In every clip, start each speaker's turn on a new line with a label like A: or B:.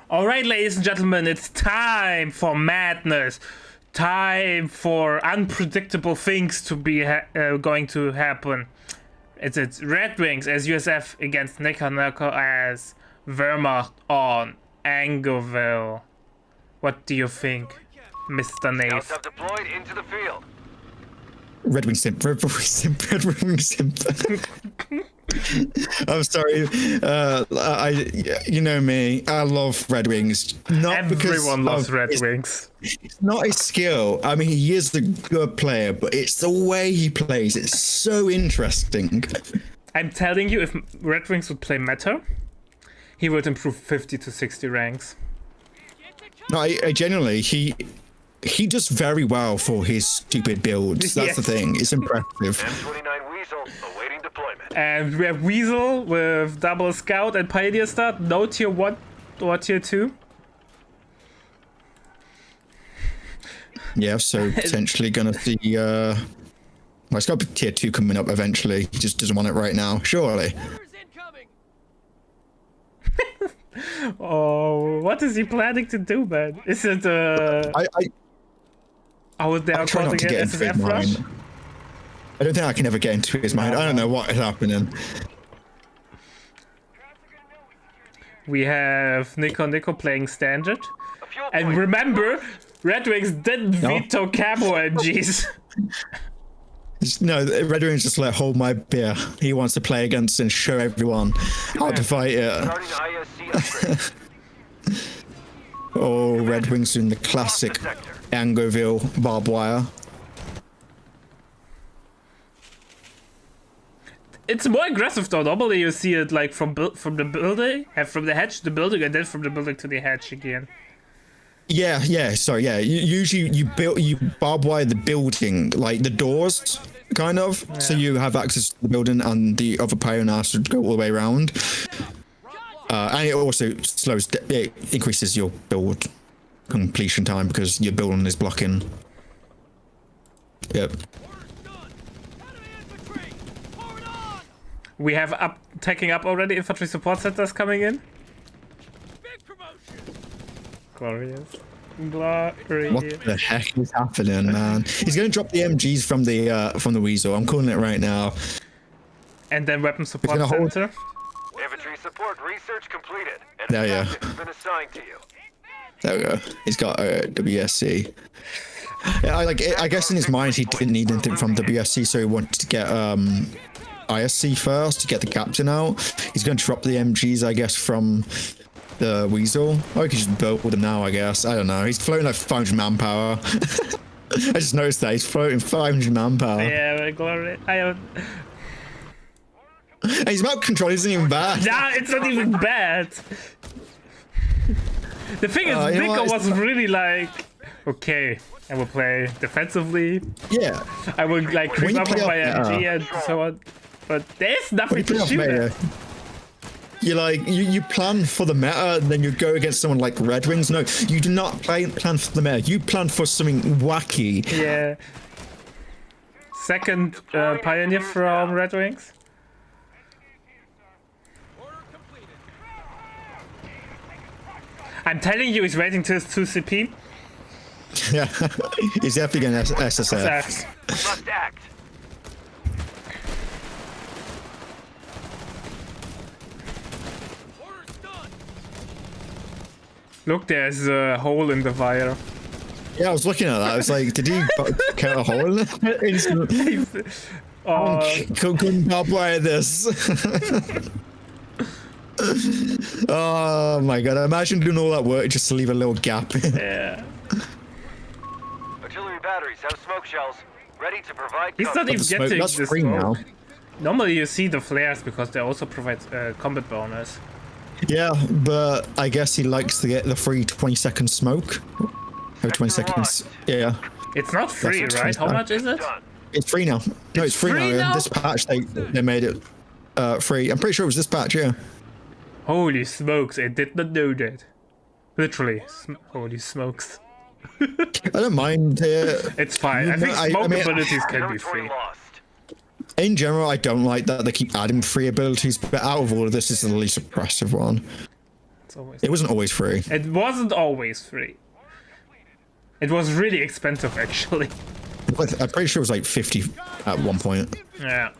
A: All right, ladies and gentlemen, it's time for madness. Time for unpredictable things to be going to happen. It's RedxWings as USF against Nico as Wehrmacht on Angerville. What do you think, Mr. Nave?
B: Scouts have deployed into the field.
C: RedxWings simp, RedxWings simp. I'm sorry. You know me. I love RedxWings.
A: Everyone loves RedxWings.
C: It's not his skill. I mean, he is a good player, but it's the way he plays. It's so interesting.
A: I'm telling you, if RedxWings would play meta, he would improve 50 to 60 ranks.
C: No, I genuinely, he does very well for his stupid builds. That's the thing. It's impressive.
B: M29 Weasel awaiting deployment.
A: And we have Weasel with double scout and pioneer start. No tier 1 or tier 2.
C: Yeah, so potentially gonna see well, it's got tier 2 coming up eventually. He just doesn't want it right now, surely.
A: Oh, what is he planning to do, man? Is it how is they
C: I try not to get into his mind. I don't think I can ever get into his mind. I don't know what is happening.
A: We have Nico playing standard. And remember, RedxWings didn't veto camo MGs.
C: No, RedxWings just let hold my beer. He wants to play against and show everyone how to fight it. Oh, RedxWings in the classic Angerville barbed wire.
A: It's more aggressive though. Normally you see it like from the building, from the hedge to the building, and then from the building to the hedge again.
C: Yeah. Sorry, yeah. Usually you barbed wire the building, like the doors, kind of. Yeah. So you have access to the building, and the other player has to go all the way around. And it also it increases your build completion time because your building is blocking. Yep.
A: We have taking up already infantry support centers coming in. Glorious.
C: What the heck is happening, man? He's going to drop the MGs from the Weasel. I'm calling it right now.
A: And then weapon support center.
B: Infantry support research completed. And
C: there you
B: go. Been assigned to you.
C: There we go. He's got WSC. Yeah, I guess in his mind he didn't need anything from WSC, so he wanted to get ISC first to get the captain out. He's going to drop the MGs, I guess, from the Weasel. Or he could just build them now, I guess. I don't know. He's floating like 500 manpower. I just noticed that. He's floating 500 manpower.
A: Yeah, glory.
C: And his map control isn't even bad.
A: Nah, it's not even bad. The thing is, Nico was really like, okay, I will play defensively.
C: Yeah.
A: I will like creep up on my MG and so on. But there's nothing to shoot at.
C: You like you plan for the meta, and then you go against someone like RedxWings. No, you do not plan for the meta. You plan for something wacky.
A: Yeah. Second pioneer from RedxWings. I'm telling you, he's waiting till his 2 CP.
C: Yeah, he's definitely going to SSF.
B: Must act.
A: Look, there's a hole in the wire.
C: Yeah, I was looking at that. I was like, did he cut a hole in it? Couldn't barbed wire this. Oh my god, imagine doing all that work just to leave a little gap.
A: Yeah.
B: Artillery batteries have smoke shells ready to provide.
A: He's not even getting
C: that's
A: this
C: free
A: smoke.
C: now.
A: Normally you see the flares because they also provide combat bonus.
C: Yeah, but I guess he likes to get the free 20-second smoke. Or 20 seconds. Yeah.
A: It's not free, right? How much is it?
C: It's free now. No, it's free now. In this patch, they made it free. I'm pretty sure it was this patch, yeah.
A: Holy smokes, I did not know that. Literally, holy smokes.
C: I don't mind it.
A: It's fine. I think smoke abilities can be free.
C: In general, I don't like that they keep adding free abilities, but out of all of this, is the least impressive one.
A: It's always.
C: It wasn't always free.
A: It wasn't always free. It was really expensive, actually.
C: I'm pretty sure it was like 50 at one point.
A: Yeah.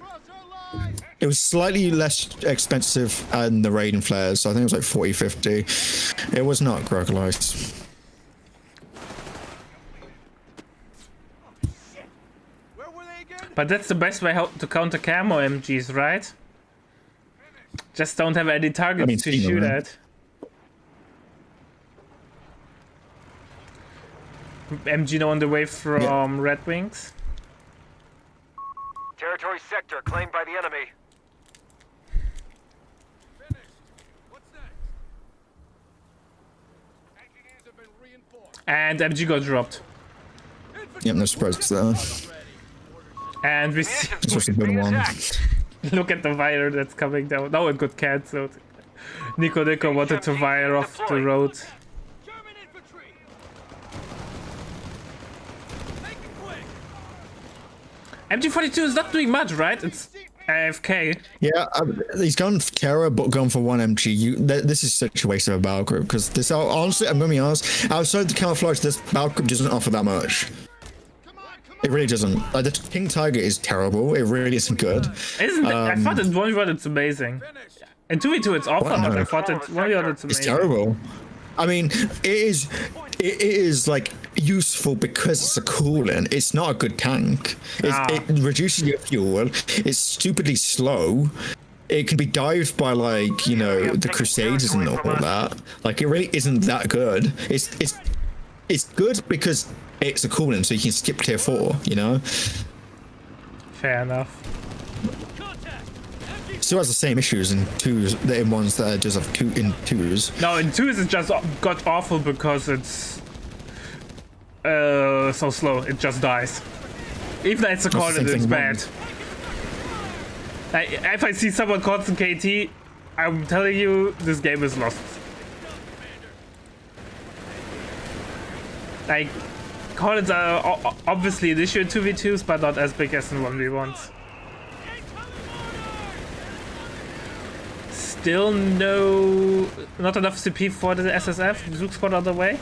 C: It was slightly less expensive than the Raiden flares. So I think it was like 40, 50. It was not Grogalites.
A: But that's the best way to counter camo MGs, right? Just don't have any targets to shoot at. MG on the way from RedxWings.
B: Territory sector claimed by the enemy.
A: And MG got dropped.
C: Yep, no surprises there.
A: And we see.
C: Just a good one.
A: Look at the fire that's coming down. No, it got cancelled. Nico wanted to fire off the road. MG42 is not doing much, right? It's AFK.
C: Yeah, he's gone for Terror, but gone for one MG. This is such a waste of a battle group because this, honestly, I'm gonna be honest. Outside the camouflage, this battle group doesn't offer that much. It really doesn't. Like, the King Tiger is terrible. It really isn't good.
A: Isn't it? I thought in 1v1 it's amazing. In 2v2 it's awful, but I thought in 1v1 it's amazing.
C: It's terrible. I mean, it is like useful because it's a coolant. It's not a good tank. It reduces your fuel. It's stupidly slow. It can be dived by, like, you know, the Crusaders and all that. Like, it really isn't that good. It's good because it's a coolant, so you can skip tier 4, you know?
A: Fair enough.
C: Still has the same issues in 2s, in ones that are just have 2 in 2s.
A: No, in 2s it just got awful because it's so slow, it just dies. Even though it's a card, it's bad. If I see someone caught in KT, I'm telling you, this game is lost. Like, cards are obviously an issue in 2v2s, but not as big as in 1v1s. Still not enough CP for the SSF. Zook's got on the way.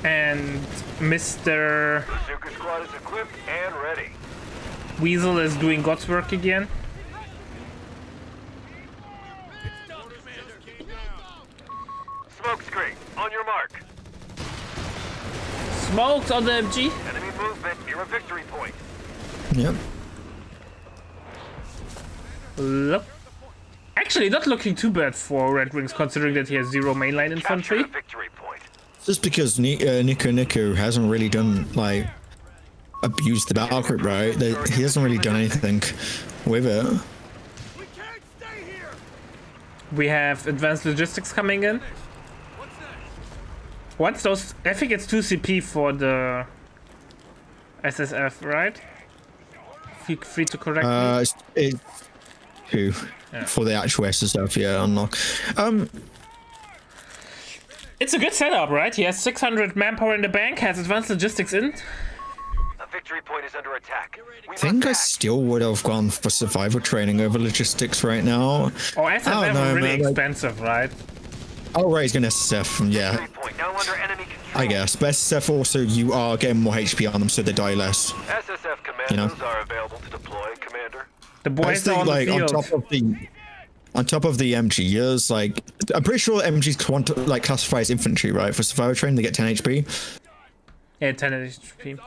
A: And Mr.
B: Bazooka squad is equipped and ready.
A: Weasel is doing God's work again.
B: Smoke screen, on your mark.
A: Smoked on the MG.
B: Enemy movement near a victory point.
C: Yep.
A: Look. Actually, not looking too bad for RedxWings, considering that he has 0 mainline infantry.
B: Capture the victory point.
C: Just because Nico hasn't really done, like, abused the battle group, right? He hasn't really done anything with it.
B: We can't stay here.
A: We have advanced logistics coming in. What's those? I think it's 2 CP for the SSF, right? Feel free to correct me.
C: It's 2 for the actual SSF, yeah, unlock.
A: It's a good setup, right? He has 600 manpower in the bank, has advanced logistics in.
B: A victory point is under attack.
C: I think I still would have gone for survival training over logistics right now.
A: Oh, SSF are really expensive, right?
C: Oh, right, he's going to SSF, yeah.
B: Victory point now under enemy control.
C: I guess. But SSF also, you are getting more HP on them, so they die less.
B: SSF commandos are available to deploy, Commander.
A: The boys are on the field.
C: On top of the MGs, like, I'm pretty sure MGs like classify as infantry, right? For survival training, they get 10 HP.
A: Yeah, 10 HP.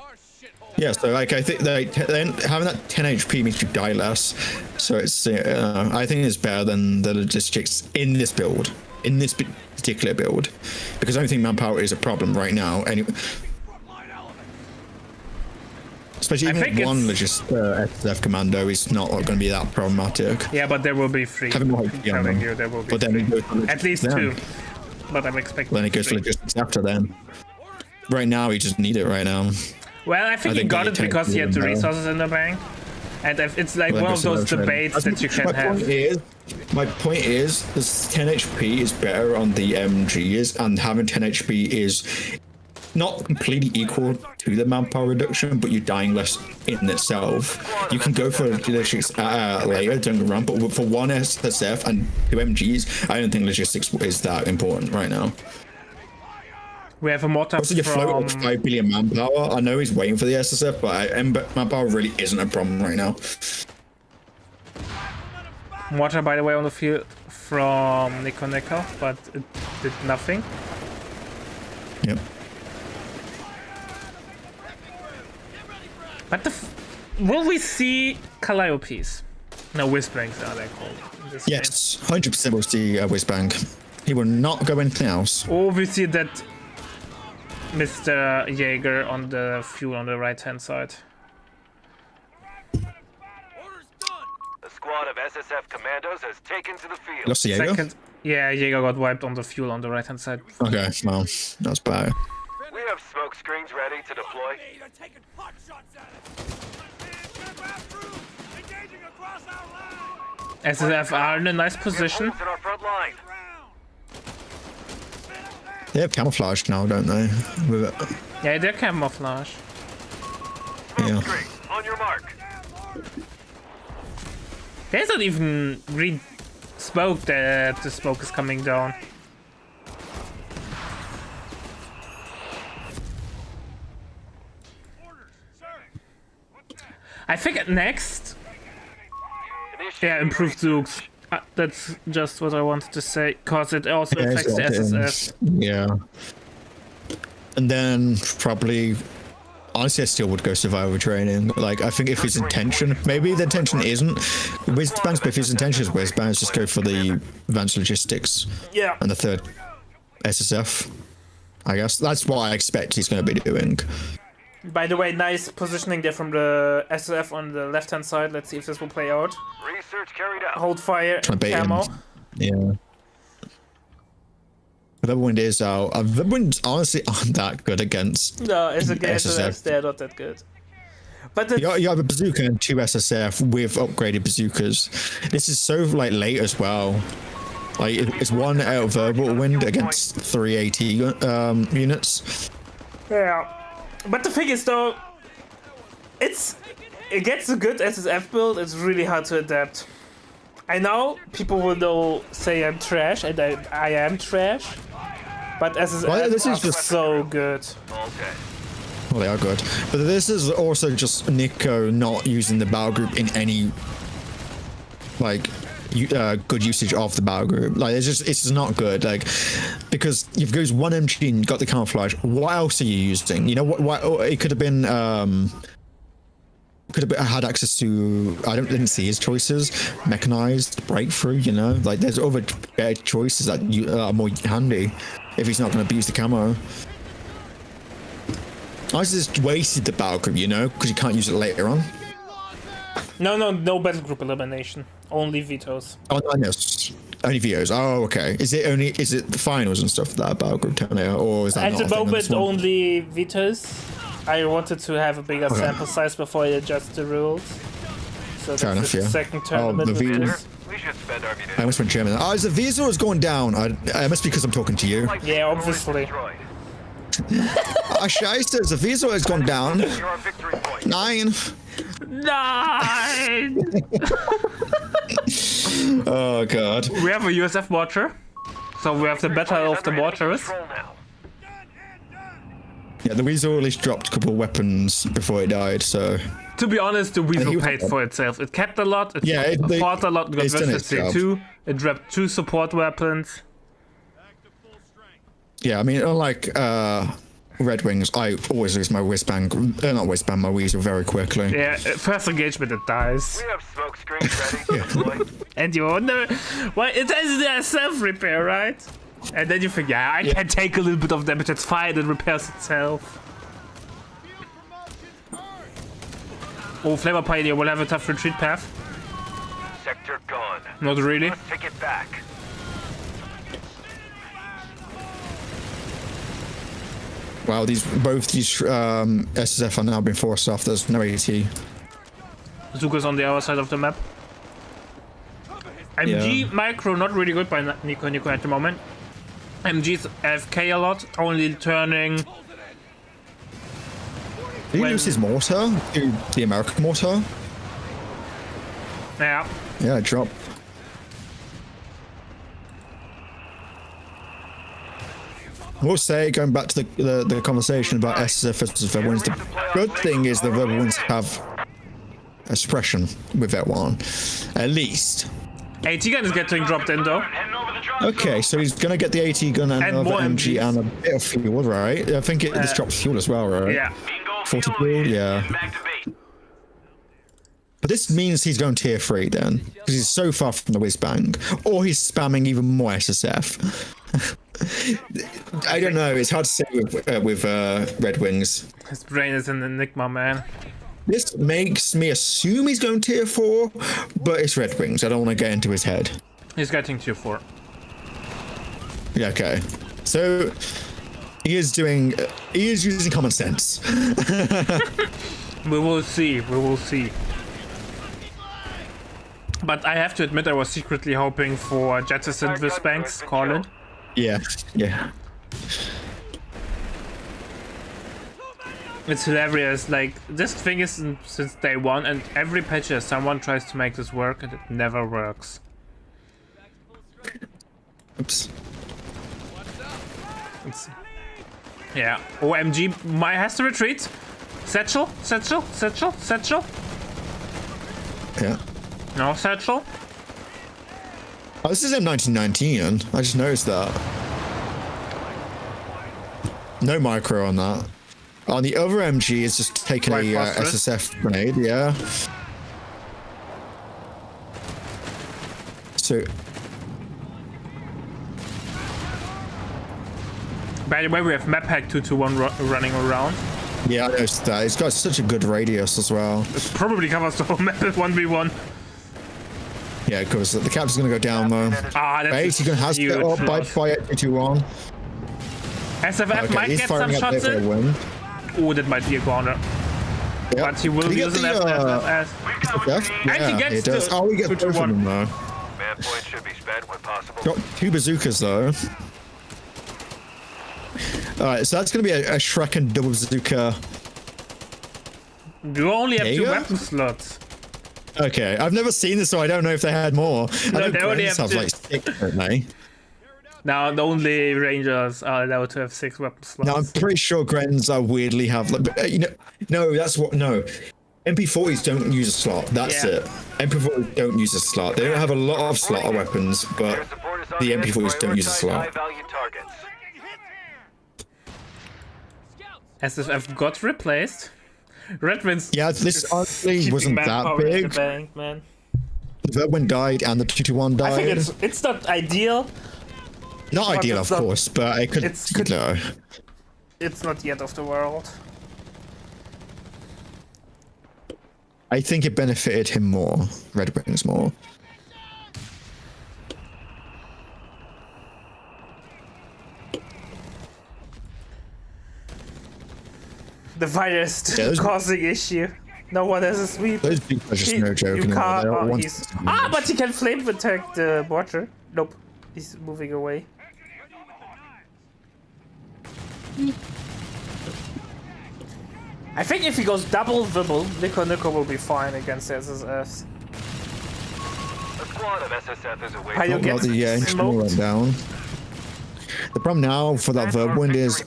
C: Yeah, so like I think then having that 10 HP means you die less. So it's I think it's better than the logistics in this build, in this particular build, because I don't think manpower is a problem right now. Anyway. Especially even one SSF commando is not going to be that problematic.
A: Yeah, but there will be 3.
C: Having more
A: I'm telling you, there will be 3. At least 2. But I'm expecting.
C: Then it goes to logistics after then. Right now, we just need it right now.
A: Well, I think he got it because he had the resources in the bank. And if it's like one of those debates that you can have.
C: My point is, this 10 HP is better on the MGs, and having 10 HP is not completely equal to the manpower reduction, but you're dying less in itself. You can go for logistics later, don't get me wrong, but for one SSF and 2 MGs, I don't think logistics is that important right now.
A: We have a mortar
C: Also, you float up 5 billion manpower. I know he's waiting for the SSF, but manpower really isn't a problem right now.
A: Mortar, by the way, on the field from Nico, but it did nothing.
C: Yep.
A: But will we see Calliopes? No, Whizbangs are they called. In this
C: Yes, 100% we'll see Whizbang. He will not go anything else.
A: Or we see that Mr. Jaeger on the fuel on the right-hand side.
B: The squad of SSF commandos has taken to the field.
C: Lost the Jaeger?
A: Yeah, Jaeger got wiped on the fuel on the right-hand side.
C: Okay, well, that's bad.
B: We have smoke screens ready to deploy.
A: SSF are in a nice position.
B: In our front line.
C: They have camouflage now, don't they? With it.
A: Yeah, they're camouflage.
C: Yeah.
B: Screen, on your mark.
A: There's not even green smoke that the smoke is coming down. I think next, yeah, improved Zooks. That's just what I wanted to say, because it also affects the SSF.
C: Yeah. And then probably, honestly, I still would go survival training. Like, I think if his intention, maybe the intention isn't Whizbangs, but if his intention is Whizbangs, just go for the advanced logistics.
A: Yeah.
C: And the third SSF. I guess that's what I expect he's going to be doing.
A: By the way, nice positioning there from the SSF on the left-hand side. Let's see if this will play out.
B: Research carried out.
A: Hold fire,
C: camo. Yeah. The wind is out. The winds honestly aren't that good against.
A: No, it's against SSF. They're not that good. But
C: you have a bazooka and 2 SSF with upgraded bazookas. This is so like late as well. Like it's 1 out of verbal wind against 3 AT units.
A: Yeah. But the thing is, though, it gets a good SSF build. It's really hard to adapt. I know people will say I'm trash, and I am trash. But SSF
C: this is just
A: so good.
B: Okay.
C: Well, they are good. But this is also just Nico not using the battle group in any like good usage of the battle group. Like it's just not good. Like because you've got 1 MG and got the camouflage. What else are you using? You know what? It could have been. Could have had access to. Didn't see his choices. Mechanized breakthrough. You know, like there's other better choices that are more handy if he's not going to abuse the camo. I just wasted the battle group, you know, because you can't use it later on.
A: No battle group elimination. Only vetoes.
C: Oh, no, only vetoes. Oh, okay. Is it the finals and stuff that battle group torneo, or is that
A: at the moment only vetoes? I wanted to have a bigger sample size before I adjust the rules. So
C: fair enough, yeah.
A: Second tournament.
B: We should spend our
C: I almost went German. Oh, is the visa is going down? I must be because I'm talking to you.
A: Yeah, obviously.
C: Scheiße, the visa has gone down. 9. Oh god.
A: We have a USF mortar, so we have the better of the mortars.
C: Yeah, the Weasel at least dropped a couple of weapons before it died, so...
A: To be honest, the Weasel paid for itself. It kept a lot, it fought a lot, got versus C2, it dropped 2 support weapons.
C: Yeah, I mean, unlike RedxWings, I always lose my not my Weasel very quickly.
A: Yeah, first engagement it dies.
B: We have smoke screens ready to deploy.
A: And you wonder, well, it has their self-repair, right? And then you think, yeah, I can take a little bit of damage, it's fine, it repairs itself. Oh, Flavor Pioneer will have a tough retreat path.
B: Sector gone.
A: Not really.
B: Let's take it back.
C: Wow, both these SSF are now being forced off. There's no AT.
A: Zuko's on the other side of the map. MG micro not really good by Nico at the moment. MG's AFK a lot, only turning
C: Did he lose his mortar to the American mortar?
A: Yeah.
C: Yeah, it dropped. We'll say, going back to the conversation about SSF versus Verwins, the good thing is the Verwins have a suppression with that one, at least.
A: AT gun is getting dropped in though.
C: Okay, so he's gonna get the AT gun and another
A: more
C: MG
A: MGs.
C: and a bit of fuel, right? I think this drops fuel as well, right?
A: Yeah.
C: 40 fuel, yeah. But this means he's going tier 3 then, because he's so far from the whiz bang, or he's spamming even more SSF. I don't know. It's hard to say with RedxWings.
A: His brain is an enigma, man.
C: This makes me assume he's going tier 4, but it's RedxWings. I don't want to get into his head.
A: He's getting tier 4.
C: Yeah, okay. So he is using common sense.
A: We will see. We will see. But I have to admit, I was secretly hoping for Jettison this Banks, Colin.
C: Yeah, yeah.
A: It's hilarious. Like, this thing is since day one, and every patch someone tries to make this work, and it never works.
C: Oops.
A: Yeah. OMG, my has to retreat. Satchel, satchel, satchel, satchel.
C: Yeah.
A: No satchel.
C: Oh, this is M1919. I just noticed that. No micro on that. On the other MG, is just taking a SSF grenade. Yeah. So.
A: By the way, we have map hack 221 running around.
C: Yeah, I noticed that. It's got such a good radius as well.
A: It probably covers the whole map at 1v1.
C: Yeah, because the cap's gonna go down though.
A: Ah, that's
C: He's gonna have to get up by 221.
A: SFF might get some shots in. Oh, that might be a corner. Yep. But he will use an SFF.
C: And he gets to. Oh, he gets both of them though.
B: Man points should be spent when possible.
C: Got 2 bazookas though. Alright, so that's gonna be a Shrek and double bazooka.
A: You only have 2 weapon slots.
C: Okay, I've never seen this, so I don't know if they had more.
A: No,
C: I know
A: they only have
C: like 6, don't they?
A: Now, the only Rangers are allowed to have 6 weapon slots.
C: No, I'm pretty sure Grens are weirdly have. Like, you know, no, that's what. No, MP40s don't use a slot. That's it. MP40s don't use a slot. They don't have a lot of slot weapons, but the MP40s don't use a slot.
A: SFF got replaced. RedxWings.
C: Yeah, this honestly wasn't that big.
A: Bank, man.
C: The one died and the 221 died.
A: I think it's not ideal.
C: Not ideal, of course, but it could. No.
A: It's not the end of the world.
C: I think it benefited him more. RedxWings more.
A: The fighter is still causing issue. No one has a sweep.
C: Those people are just no joke anymore.
A: But he can flame attack the mortar. Nope. He's moving away. I think if he goes double Vibble, Nico will be fine against SSFs.
B: A squad of SSF is away.
A: How get
C: the down. The problem now for that Verwind is,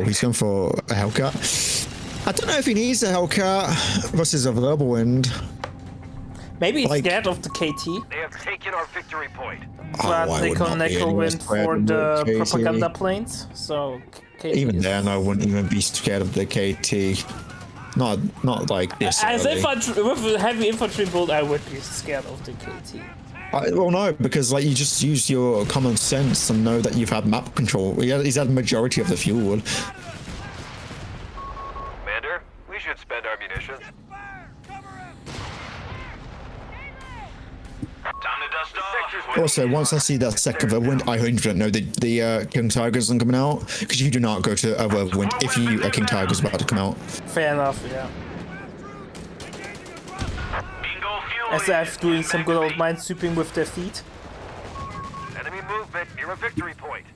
C: he's going for a Hellcat. I don't know if he needs a Hellcat versus a Verwind.
A: Maybe he's scared of the KT.
B: They have taken our victory point.
A: But Nico went for the propaganda planes, so KT
C: even then, I wouldn't even be scared of the KT. Not like this.
A: As infantry, with a heavy infantry build, I would be scared of the KT.
C: Well, no, because like you just use your common sense and know that you've had map control. He's had the majority of the fuel.
B: Commander, we should spend our munitions.
C: Also, once I see that second Verwind, I 100% know the King Tigers are coming out, because you do not go to a Verwind if a King Tiger's about to come out.
A: Fair enough, yeah. SF doing some good old mind sweeping with their feet.
B: Enemy movement near a victory point.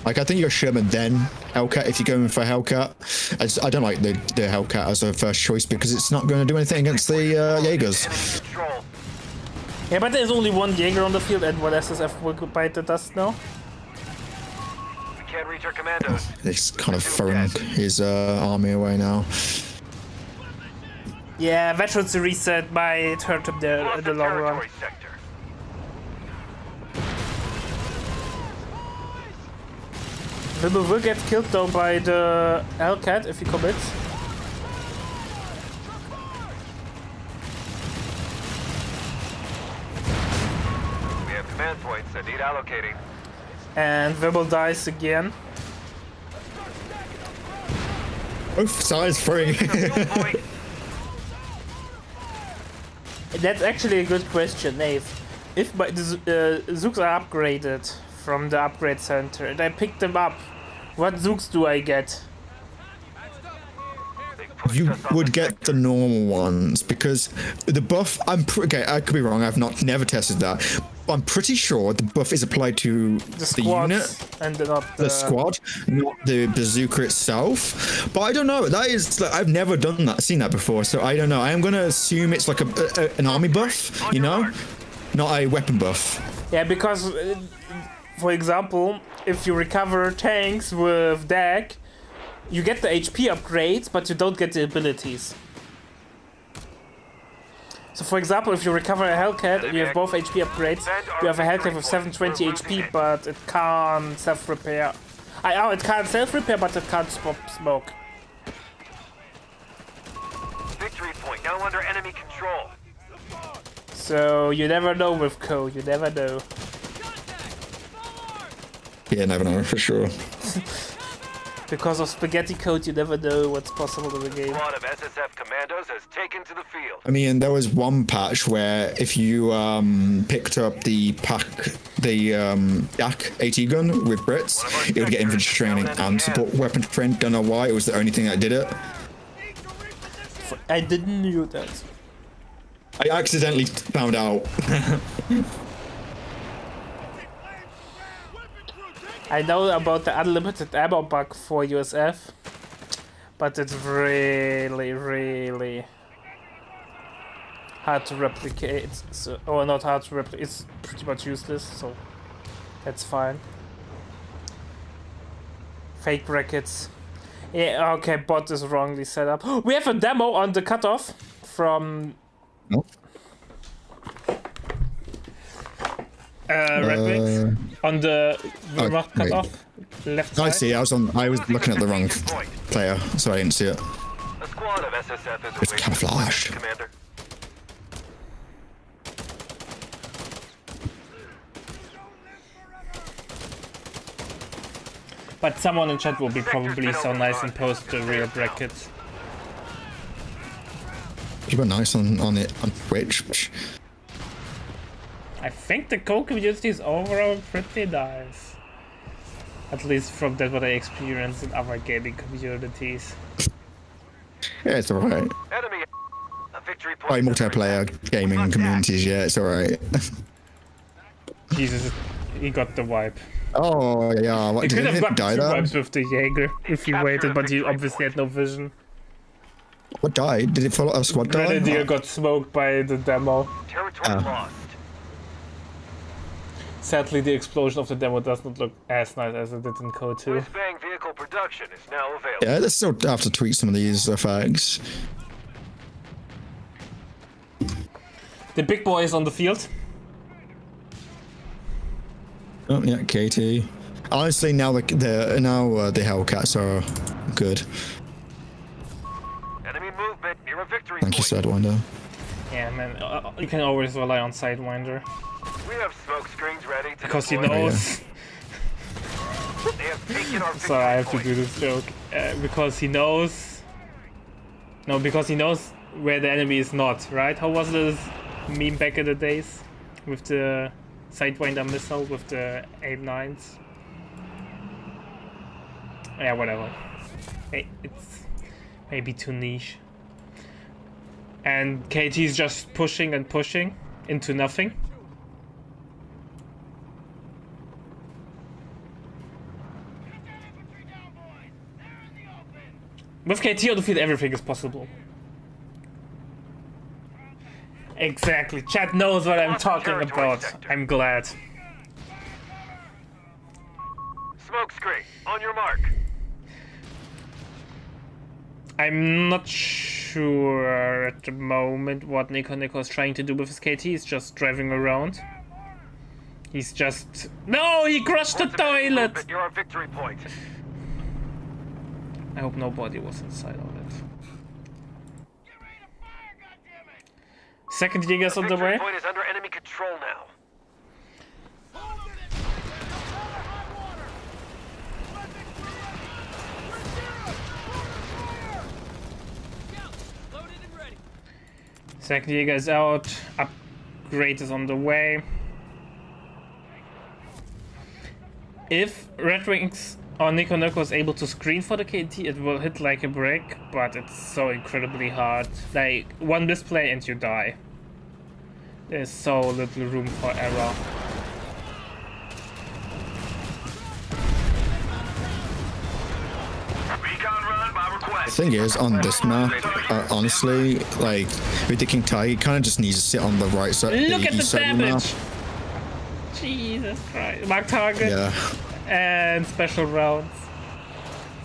C: Like, I think you're Sherman then Hellcat if you're going for Hellcat. I don't like the Hellcat as a first choice because it's not going to do anything against the Jaegers.
B: Enemy control.
A: Yeah, but there's only one Jaeger on the field, and what SSF will bite the dust now?
B: We can't reach our commandos.
C: He's kind of throwing his army away now.
A: Yeah, veterans to reset might hurt him there
B: Lost
A: in the long run.
B: territory sector.
A: Wimble will get killed though by the Hellcat if he commits.
B: We have command points that need allocating.
A: And Wimble dies again.
C: Both sides throwing.
B: Point.
A: That's actually a good question, Nave. If my Zooks are upgraded from the upgrade center and I pick them up, what Zooks do I get?
B: They pushed
C: You
B: us on
C: would
B: the
C: get
B: sector.
C: the normal ones because the buff. Okay, I could be wrong. I've never tested that. But I'm pretty sure the buff is applied to
A: The
C: the
A: squads
C: unit,
A: and not
C: the squad, not the bazooka itself. But I don't know. That is, like, I've never done that, seen that before. So I don't know. I am gonna assume it's like an army buff, you know, not a weapon buff.
A: Yeah, because for example, if you recover tanks with DAG, you get the HP upgrades, but you don't get the abilities. So for example, if you recover a Hellcat and you have both HP upgrades, you have a Hellcat with 720 HP, but it can't self-repair. It can't self-repair, but it can't stop smoke.
B: Victory point now under enemy control.
A: So you never know with code, you never know.
C: Yeah, never know for sure.
A: Because of spaghetti code, you never know what's possible in the game.
B: Squad of SSF commandos has taken to the field.
C: I mean, there was one patch where if you picked up the Yak AT gun with Brits, it would get infantry training and support weapon training. Don't know why. It was the only thing that did it.
A: I didn't know that.
C: I accidentally found out.
A: I know about the unlimited ammo bug for USF, but it's really, really hard to replicate. So, or not hard to replicate, it's pretty much useless, so that's fine. Fake brackets. Yeah, okay, bot is wrongly set up. We have a demo on the cutoff from
C: Nope.
A: RedxWings on the remote
C: wait.
A: cutoff left side.
C: I see. I was looking at the wrong player, so I didn't see it.
B: A squad of SSF is
C: It's
B: awaiting
C: camouflaged.
B: Commander.
A: But someone in chat will be probably so nice and post the real brackets.
C: You were nice on it on Twitch.
A: I think the code community is overall pretty nice. At least from that what I experienced in other gaming communities.
C: Yeah, it's alright.
B: Enemy. A victory point.
C: By multiplayer gaming communities, yeah, it's alright.
A: Jesus, he got the wipe.
C: Oh yeah, what
A: He
C: did
A: could have
C: he
A: got
C: die
A: 2
C: there?
A: wipes with the Jaeger if he waited, but he obviously had no vision.
C: What died? Did it follow a squad die?
A: Grenadier got smoked by the demo.
B: Territory lost.
A: Sadly, the explosion of the demo does not look as nice as it did in Code 2.
B: Whiz-bang vehicle production is now available.
C: Yeah, let's still have to tweak some of these effects.
A: The big boy is on the field.
C: Oh yeah, KT. Honestly, now the Hellcats are good.
B: Enemy movement near a victory
C: Thank you,
B: point.
C: Sidewinder.
A: Yeah, man, you can always rely on Sidewinder.
B: We have smoke screens ready to
A: Because he
B: deploy.
A: knows.
B: They have taken our
A: So I have to
B: victory
A: do
B: point.
A: this joke. Because he knows... No, because he knows where the enemy is not, right? How was this meme back in the days? With the Sidewinder missile, with the 8-9s? Yeah, whatever. It's maybe too niche. And KT's just pushing and pushing into nothing. With KT on the field, everything is possible. Exactly. Chat knows what I'm talking about. I'm glad.
B: Smoke screen, on your mark.
A: I'm not sure at the moment what Nico is trying to do with his KT. He's just driving around. He's just... No, he crushed the toilet!
B: You're our victory point.
A: I hope nobody was inside of it. Second Jäger's on the way.
B: Victory point is under enemy control now.
A: Second Jäger is out. Upgrade is on the way. If RedxWings or Nico is able to screen for the KT, it will hit like a brick, but it's so incredibly hard. Like, one display and you die. There's so little room for error.
C: The thing is, on this map, honestly, like, with the King Tai, he kind of just needs to sit on the right side.
A: Look at the
C: side
A: damage!
C: of the map.
A: Jesus Christ. Mark target.
C: Yeah.
A: And special rounds.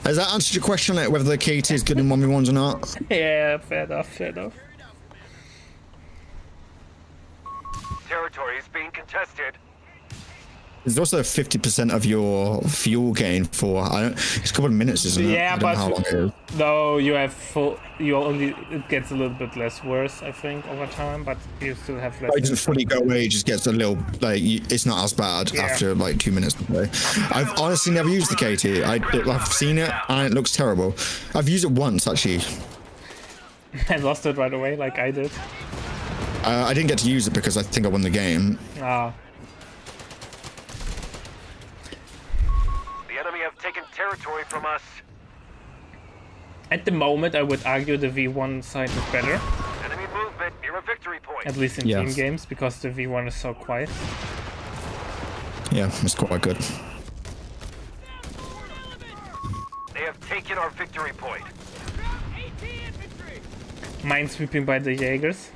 C: Has that answered your question, like, whether the KT is good in 1v1s or not?
A: Yeah, fair enough, fair enough.
B: Territory is being contested.
C: There's also 50% of your fuel gain for, it's a couple of minutes, isn't it?
A: Yeah,
C: I don't
A: but
C: know how long it is.
A: no, you have full. You only it gets a little bit less worse, I think, over time. But you still have less.
C: It doesn't fully go away. It just gets a little like it's not as bad after like 2 minutes to play. I've honestly never used the KT. I've seen it and it looks terrible. I've used it once actually.
A: And lost it right away, like I did.
C: I didn't get to use it because I think I won the game.
A: Ah.
B: The enemy have taken territory from us.
A: At the moment, I would argue the V1 side is better.
B: Enemy movement near a victory point.
A: At least in team games, because the V1 is so quiet.
C: Yeah, it's quite good.
B: They have taken our victory point.
A: Minesweeping by the Jaegers.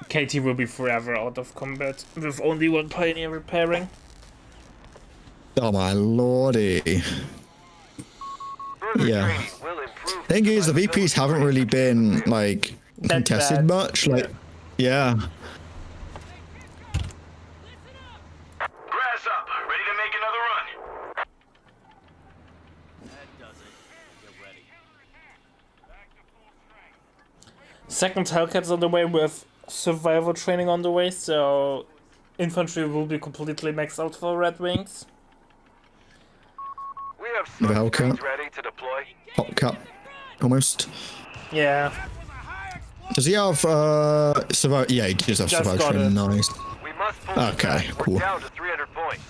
A: KT will be forever out of combat with only one pioneer repairing.
C: Oh my lordy. Yeah. Thing is, the VPs haven't really been like contested much. Like, yeah.
B: Grass up, ready to make another run.
A: Second Hellcat's on the way with survival training on the way, so infantry will be completely maxed out for RedxWings.
B: We have
C: The Hellcat.
B: ready to deploy.
C: Hot cap, almost.
A: Yeah.
C: Does he have survival? Yeah, he does have
A: Just
C: survival
A: got
C: training.
A: it.
C: Nice.
B: We must pull this
C: Okay,
B: back.
C: cool.
B: We're down to 300 points.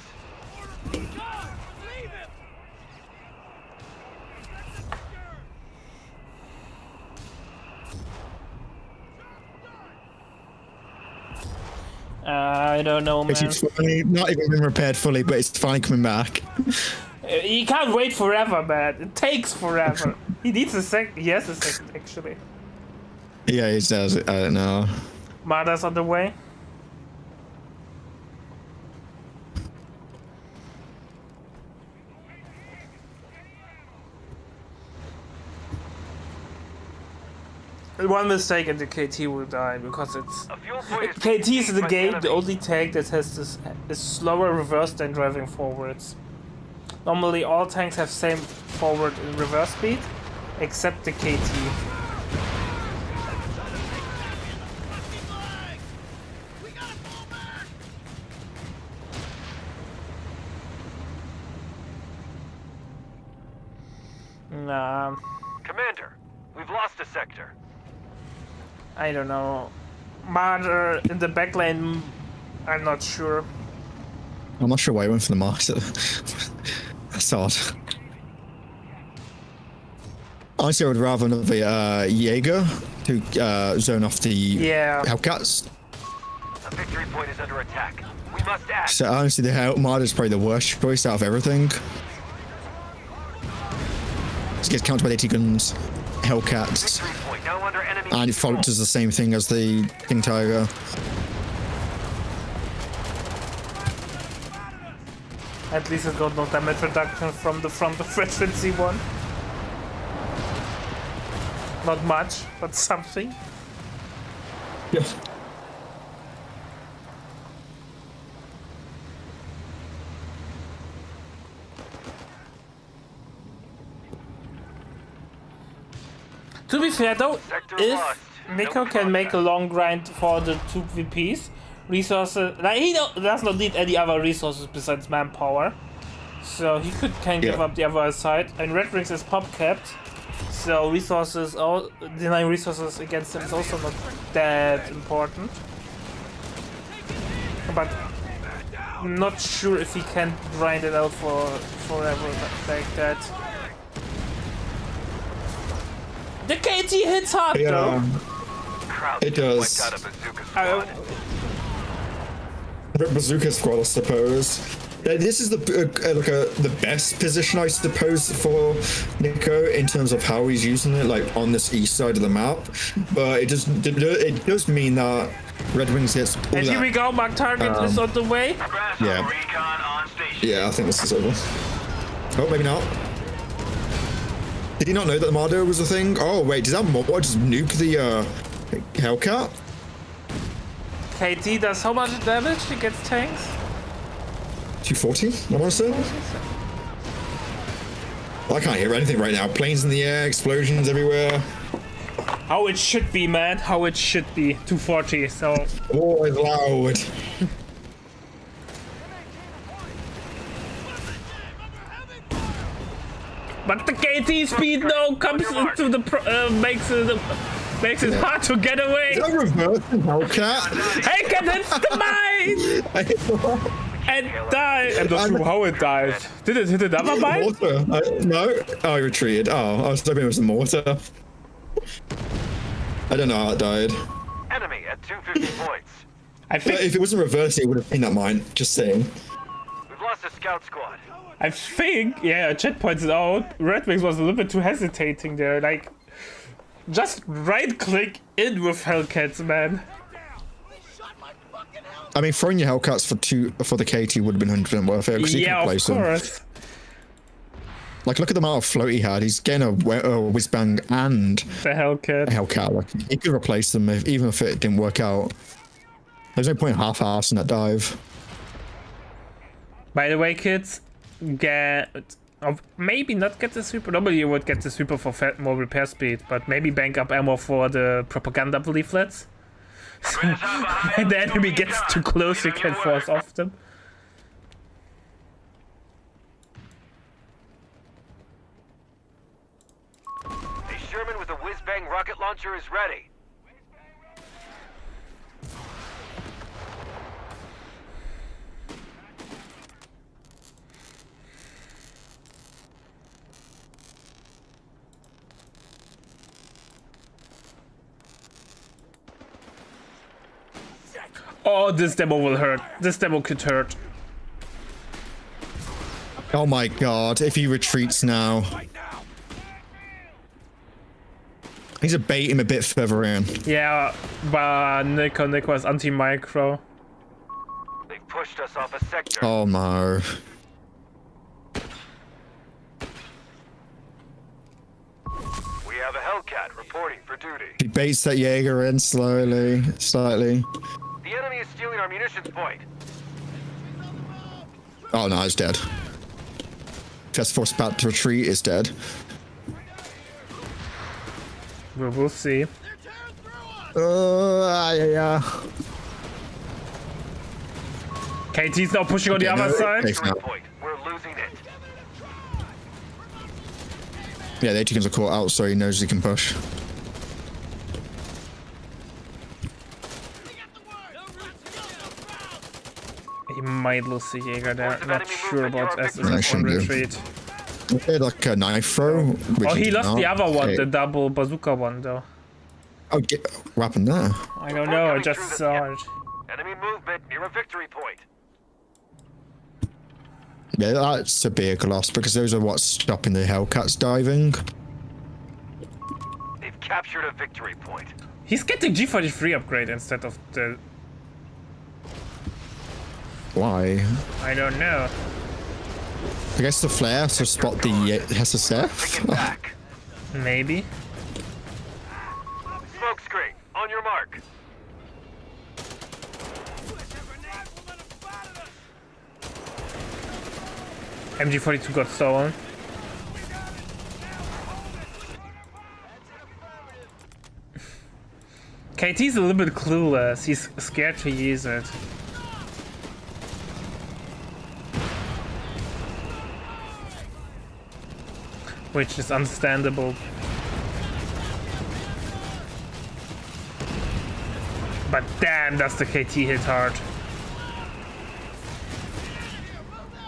A: I don't know, man.
C: It's finally not even been repaired fully, but it's finally coming back.
A: He can't wait forever, man. It takes forever. He needs a sec. He has a second, actually.
C: Yeah, he does. I don't know.
A: Marder's on the way. One mistake and the KT will die because it's
B: A fuel point is
A: KT is in the
B: by
A: game the
B: enemy.
A: only tank that has this is slower reverse than driving forwards. Normally all tanks have same forward and reverse speed, except the KT. Nah,
B: Commander, we've lost a sector.
A: I don't know. Marder in the back lane, I'm not sure.
C: I'm not sure why he went for the master. That's odd. Honestly, I would rather another Jaeger to zone off the Hellcats.
B: A victory point is under attack. We must act.
C: So honestly, the Marder is probably the worst choice out of everything. It gets countered by the AT guns, Hellcats,
B: Victory point now under enemy
C: and it
B: control.
C: does the same thing as the King Tiger.
A: At least it's got no damage reduction from the front of Frequency 1. Not much, but something.
C: Yeah.
A: To be fair though,
B: Sector
A: if
B: lost.
A: Nico
B: No
A: can make a
B: contact.
A: long grind for the 2 VPs, resources, like he does not need any other resources besides manpower. So he can give
C: Yeah.
A: up the other side, and RedxWings is pop capped, so resources, denying resources against him is also not that important. But I'm not sure if he can grind it out for forever like that. The KT hits hard though.
B: Crowd
C: It does.
B: wiped out a bazooka squad.
C: Bazooka squad, I suppose. This is the best position, I suppose, for Nico in terms of how he's using it, like on this east side of the map. But it does mean that RedxWings gets all
A: And here we
C: that.
A: go, mark target is on the way.
B: Grasshopper
C: Yeah.
B: recon on station.
C: Yeah, I think this is over. Oh, maybe not. Did he not know that the Mardo was a thing? Oh wait, does that mod just nuke the Hellcat?
A: KT does how much damage? He gets tanks?
C: 240, I want to say. I can't hear anything right now. Planes in the air, explosions everywhere.
A: How it should be, man. How it should be. 240, so...
C: Oh, it's loud.
A: But the KT speed though comes into the... makes it hard to get away.
C: Is that reversing Hellcat?
A: Hey, can hits the mine! And die. I'm not sure how it died. Did it hit another mine?
C: Mortar. No. Oh, I retreated. Oh, I was hoping it was a mortar. I don't know how it died.
B: Enemy at 250 points.
A: I
C: But
A: think...
C: if it wasn't reversing, it would have been that mine. Just saying.
B: We've lost a scout squad.
A: Yeah, chat points it out. RedxWings was a little bit too hesitating there. Like, just right click in with Hellcats, man.
C: I mean, throwing your Hellcats for the KT would have been 100% worth it because you
A: Yeah,
C: can
A: of
C: place them.
A: course.
C: Like, look at the amount of float he had. He's getting a whiz bang and
A: The Hellcat.
C: a Hellcat. Like, he could replace them even if it didn't work out. There's no point in half-assing that dive.
A: By the way, kids, maybe not get the super. Normally you would get the super for more repair speed, but maybe bank up ammo for the propaganda leaflets. So when the enemy gets too close, you can force off them.
B: A Sherman with a whiz-bang rocket launcher is ready.
A: Oh, this demo will hurt. This demo could hurt.
C: Oh my god, if he retreats now. He's a bait him a bit further in.
A: Yeah, but Nico is anti-micro.
B: They've pushed us off a sector.
C: Oh no.
B: We have a Hellcat reporting for duty.
C: He baits that Jaeger in slightly.
B: The enemy is stealing our munitions point.
C: Oh no, he's dead. Just force about to retreat is dead.
A: We'll see.
C: Yeah.
A: KT's now pushing on the
C: Okay,
A: other
C: no,
A: side.
C: safe now.
B: Point. We're losing it.
C: Yeah, the AT-guns are caught out, so he knows he can push.
A: He might lose the Jaeger there.
B: Force of
A: Not
B: enemy
A: sure
B: movement,
A: about
B: you're
A: SS
B: victim.
C: No,
A: on
C: shouldn't do.
A: retreat.
C: Okay, like a knife throw. Which
A: Oh, he
C: did
A: lost the
C: not.
A: other one,
C: Okay.
A: the double bazooka one, though.
C: Oh, what happened there?
A: I don't know, I
B: Coming
A: just
B: through the-
A: saw it.
B: Enemy movement near a victory point.
C: Yeah, that's a big loss because those are what's stopping the Hellcats diving.
B: They've captured a victory point.
A: He's getting G43 upgrade instead of the...
C: Why?
A: I don't know.
C: I guess the flare to spot the
B: Taking
C: SSF.
B: back.
A: Maybe.
B: Smoke screen. On your mark.
A: MG42 got stolen. KT's a little bit clueless. He's scared to use it. Which is understandable. But damn, does the KT hit hard.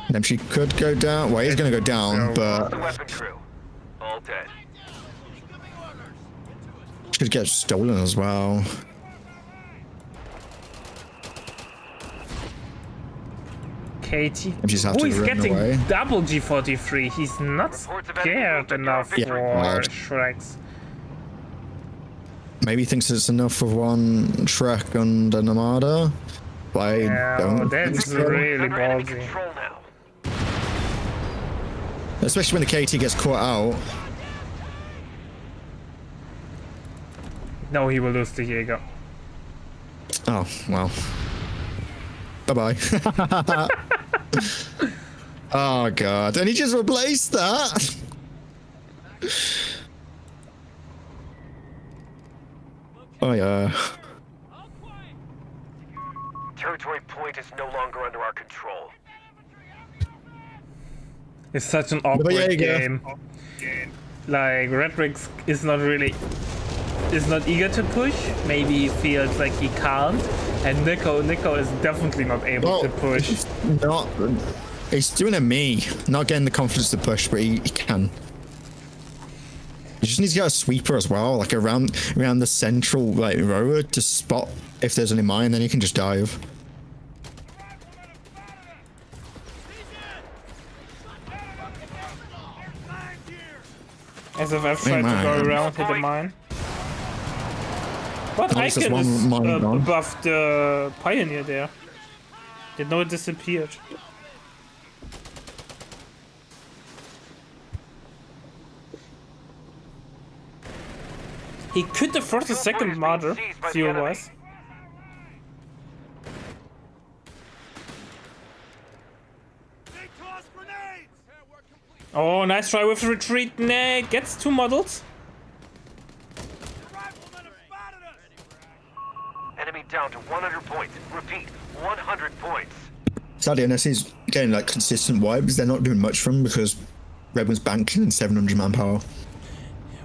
C: Then she could go down. Well, he's gonna go down, but
B: The weapon crew. All dead.
C: she could get stolen as well.
A: KT.
C: And she's have
A: Oh,
C: to
A: he's
C: run
A: getting
C: away.
A: double G43. He's not
B: Reports of enemy
A: scared
B: movement
A: enough
B: near
A: for
C: victory.
A: Shreks.
C: Maybe he thinks it's enough for one Shrek and an Armada. But I
A: Yeah,
C: don't.
A: that's
C: think so.
A: really
B: Under enemy
A: ballsy.
B: control now.
C: Especially when the KT gets caught out.
A: No, he will lose the Jaeger.
C: Oh, well. Bye-bye. Oh, God. And he just replaced that. Oh, yeah.
B: Territory point is no longer under our control.
A: It's such an awkward
C: Jaeger.
A: game. Like, RedxWings is not eager to push. Maybe he feels like he can't. And Nico is definitely not able to push.
C: He's doing a me. Not getting the confidence to push, but he can. He just needs to get a sweeper as well, like around the central like row to spot if there's any mine, then he can just dive.
A: SFF tried to
C: mine.
A: go around, hit a mine. But
C: At least there's
A: Icon is
C: one mine gone.
A: above the Pioneer there. Didn't know it disappeared. He could afford a second martyr, fuel-wise. Oh, nice try with retreat. Nah, gets 2 models.
B: Enemy down to 100 points. Repeat, 100 points.
C: Sadly, unless he's getting like consistent wipes, they're not doing much for him because Redwing's banking in 700 manpower.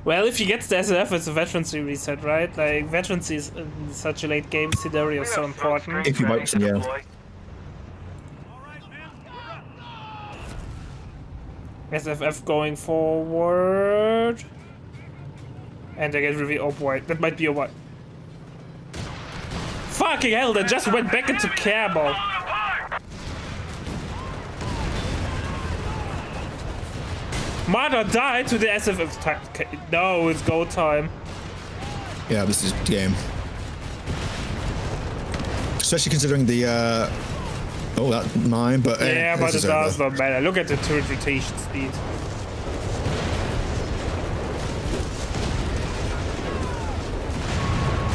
A: Well, if he gets the SLF, it's a veterancy reset, right? Like, veterancy is in such a late game scenario
B: We
A: so
B: have smoke
A: important.
B: screens
C: If you
B: ready
C: wipes
B: to
C: him, yeah.
B: deploy.
A: SFF going forward. And I get reveal of white. That might be a white. Fucking hell, they just went back into camo. Marta died to the SFF time. No, it's go time.
C: Yeah, this is the game. Especially considering the oh, that mine, but
A: Yeah, but it
C: this is
A: does
C: over.
A: not matter. Look at the turret rotation speed.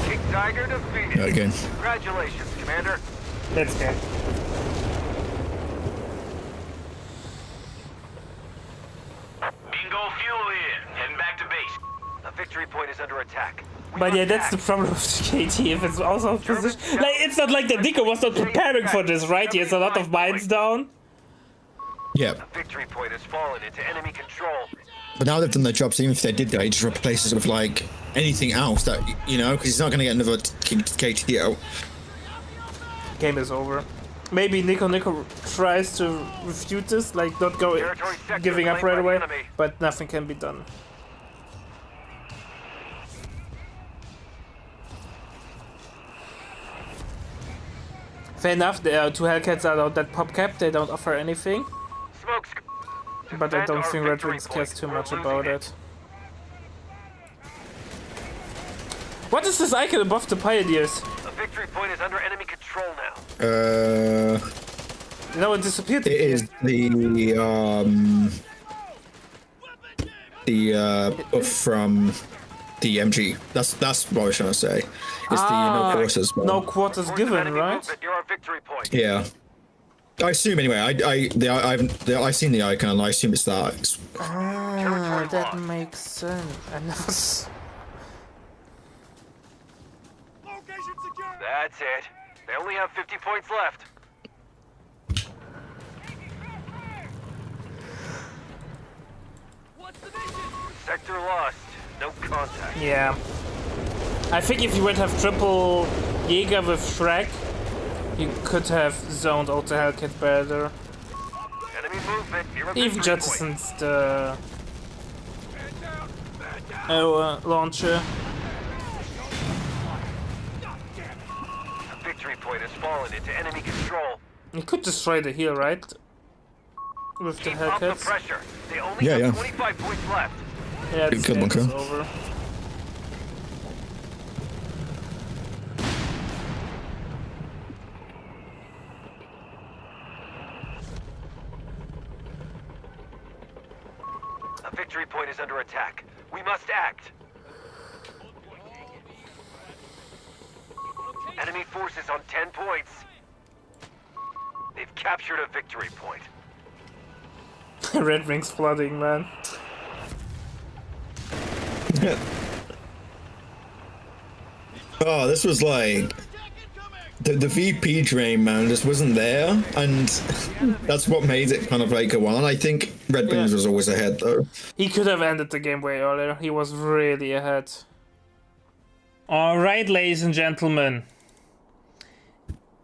B: King Tiger defeated.
C: Yeah, again.
B: Congratulations, Commander.
A: Let's go.
B: Bingo fuel in. Heading back to base. A victory point is under attack. We
A: But
B: must
A: yeah, that's the
B: act.
A: problem with KT. If it's also a position, like it's not like the Nico was not preparing for this, right? He has a lot of mines down.
C: Yeah,
B: A victory point has fallen into enemy control.
C: but now they've done their jobs. Even if they did that, he just replaces it with like anything else that you know, because he's not going to get another KT out.
A: Game is over. Maybe Nico tries to refute this, like not go
B: Territory sector
A: giving up
B: claimed
A: right
B: by the
A: away,
B: enemy.
A: but nothing can be done. Fair enough, there are 2 Hellcats are out that pop cap, they don't offer anything.
B: smokes.
A: But I don't think
B: Victory
A: RedxWings cares
B: point.
A: too
B: We're
A: much
B: losing
A: about it. What is this icon above the Pioneers?
B: The victory point is under enemy control now.
A: No, it disappeared.
C: It is the buff from the MG. That's what I was trying to say. It's the no quarters one.
A: No quarters
B: Force of
A: given,
B: enemy
A: right?
B: movement near our victory point.
C: Yeah. I assume anyway. I've seen the icon. I assume it's that.
A: Ah, that makes sense.
B: That's it. They only have 50 points left. Sector lost. No contact.
A: Yeah. I think if you would have triple Jäger with Shrek, you could have zoned out the Hellcat better.
B: Enemy movement near a
A: Even
B: victory point.
A: jettisons the launcher.
B: The victory point has fallen into enemy control.
A: You could destroy the hill, right? With the
B: Keep up the
A: Hellcats.
B: pressure. They only
C: Yeah,
B: have
C: yeah.
B: 25 points left.
A: Yeah, it's,
C: Good one,
A: it's
C: Nico.
A: over.
B: A victory point is under attack. We must act. Enemy forces on 10 points. They've captured a victory point.
A: RedxWings flooding, man.
C: Oh, this was like the VP drain, man, just wasn't there, and that's what made it kind of like go on. I think RedxWings was always ahead though.
A: He could have ended the game way earlier. He was really ahead. Alright, ladies and gentlemen.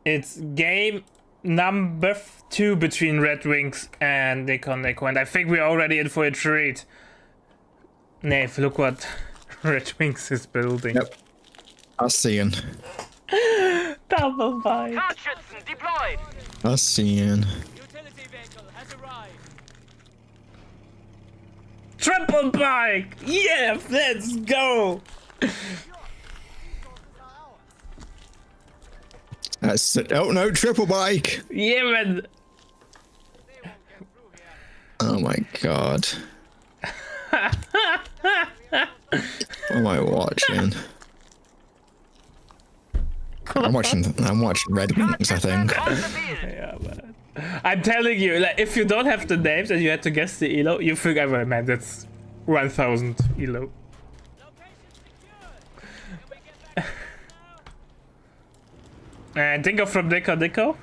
A: It's game number 2 between RedxWings and Nico, and I think we're already in for a treat. Nave, look what RedxWings is building.
C: Yep. I seeing.
A: Double bite.
B: Hutchinson deployed.
C: I seeing.
D: Utility vehicle has arrived.
A: Triple bike! Yeah, let's go!
C: That's it. Oh no, triple bike.
A: Yeah, man.
C: Oh my god. What am I watching? I'm watching RedxWings, I think.
A: Yeah, man. I'm telling you, like, if you don't have the names and you had to guess the elo, you think, oh man, that's 1000 elo. And think of from Nico.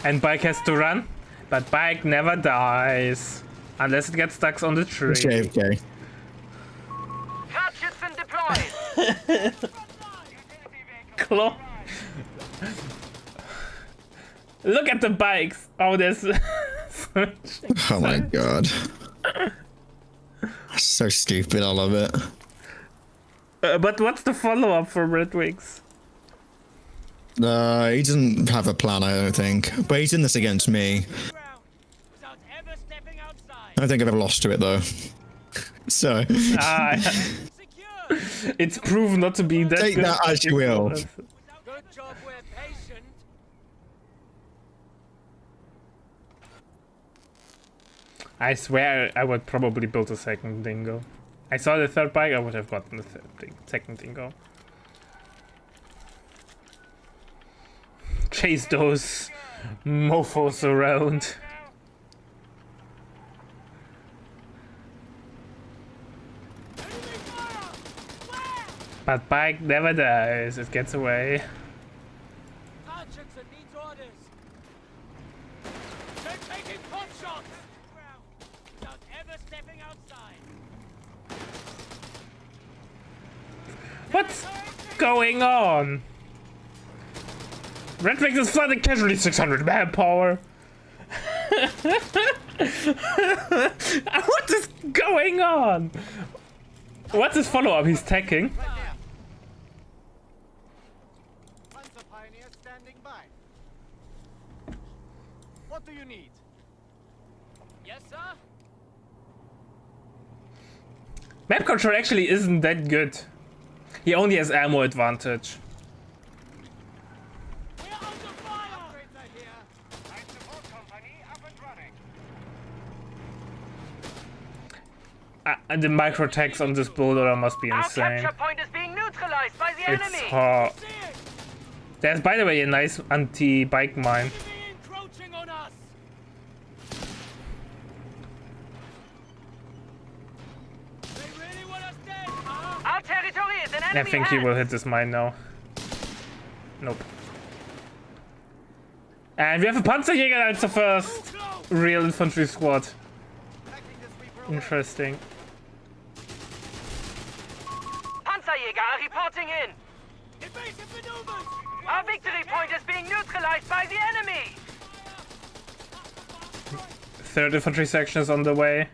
A: And Bike has to run, but Bike never dies. Unless it gets stuck on the tree.
C: JFK.
B: Hutchinson deployed.
A: Claw. Look at the bikes. Oh, there's.
C: Oh my god. So stupid, I love it.
A: But what's the follow-up from RedxWings?
C: He doesn't have a plan, I don't think. But he's in this against me.
D: Without ever stepping outside.
C: I don't think I've ever lost to it though. So
D: Secure.
A: It's proven not to be that
C: take
A: good.
C: that as you will.
D: Good job we're patient.
A: I swear I would probably build a second dingo. I saw the third bike, I would have gotten the second dingo. Chase those mofos around. But bike never dies, it gets away.
D: Hutchinson needs orders. They're taking pot shots. Without ever stepping outside.
A: What's going on? RedxWings is flooding casualty 600 manpower. What is going on? What's his follow-up? He's tacking.
D: by. What do you need? Yes, sir.
A: Map control actually isn't that good. He only has ammo advantage.
D: We're under fire. Upgrades are here.
B: Light support company up and running.
A: And the micro attacks on this bulldozer must be
B: Our
A: insane.
B: capture point is being neutralized by the
A: It's
B: enemy.
A: hard.
D: See it.
A: There's, by the way, a nice anti-bike mine.
D: Enemy encroaching on us. They really want us dead, huh?
B: Our territory is in enemy
A: I think he
B: hands.
A: will hit this mine now. Nope. And we have a Panzerjäger as the first real infantry squad.
D: Taking this reaper away.
A: Interesting.
B: Panzerjäger are reporting in.
D: Evasive maneuvers.
B: Our victory point is being neutralized by the enemy.
A: Third infantry section is on the way.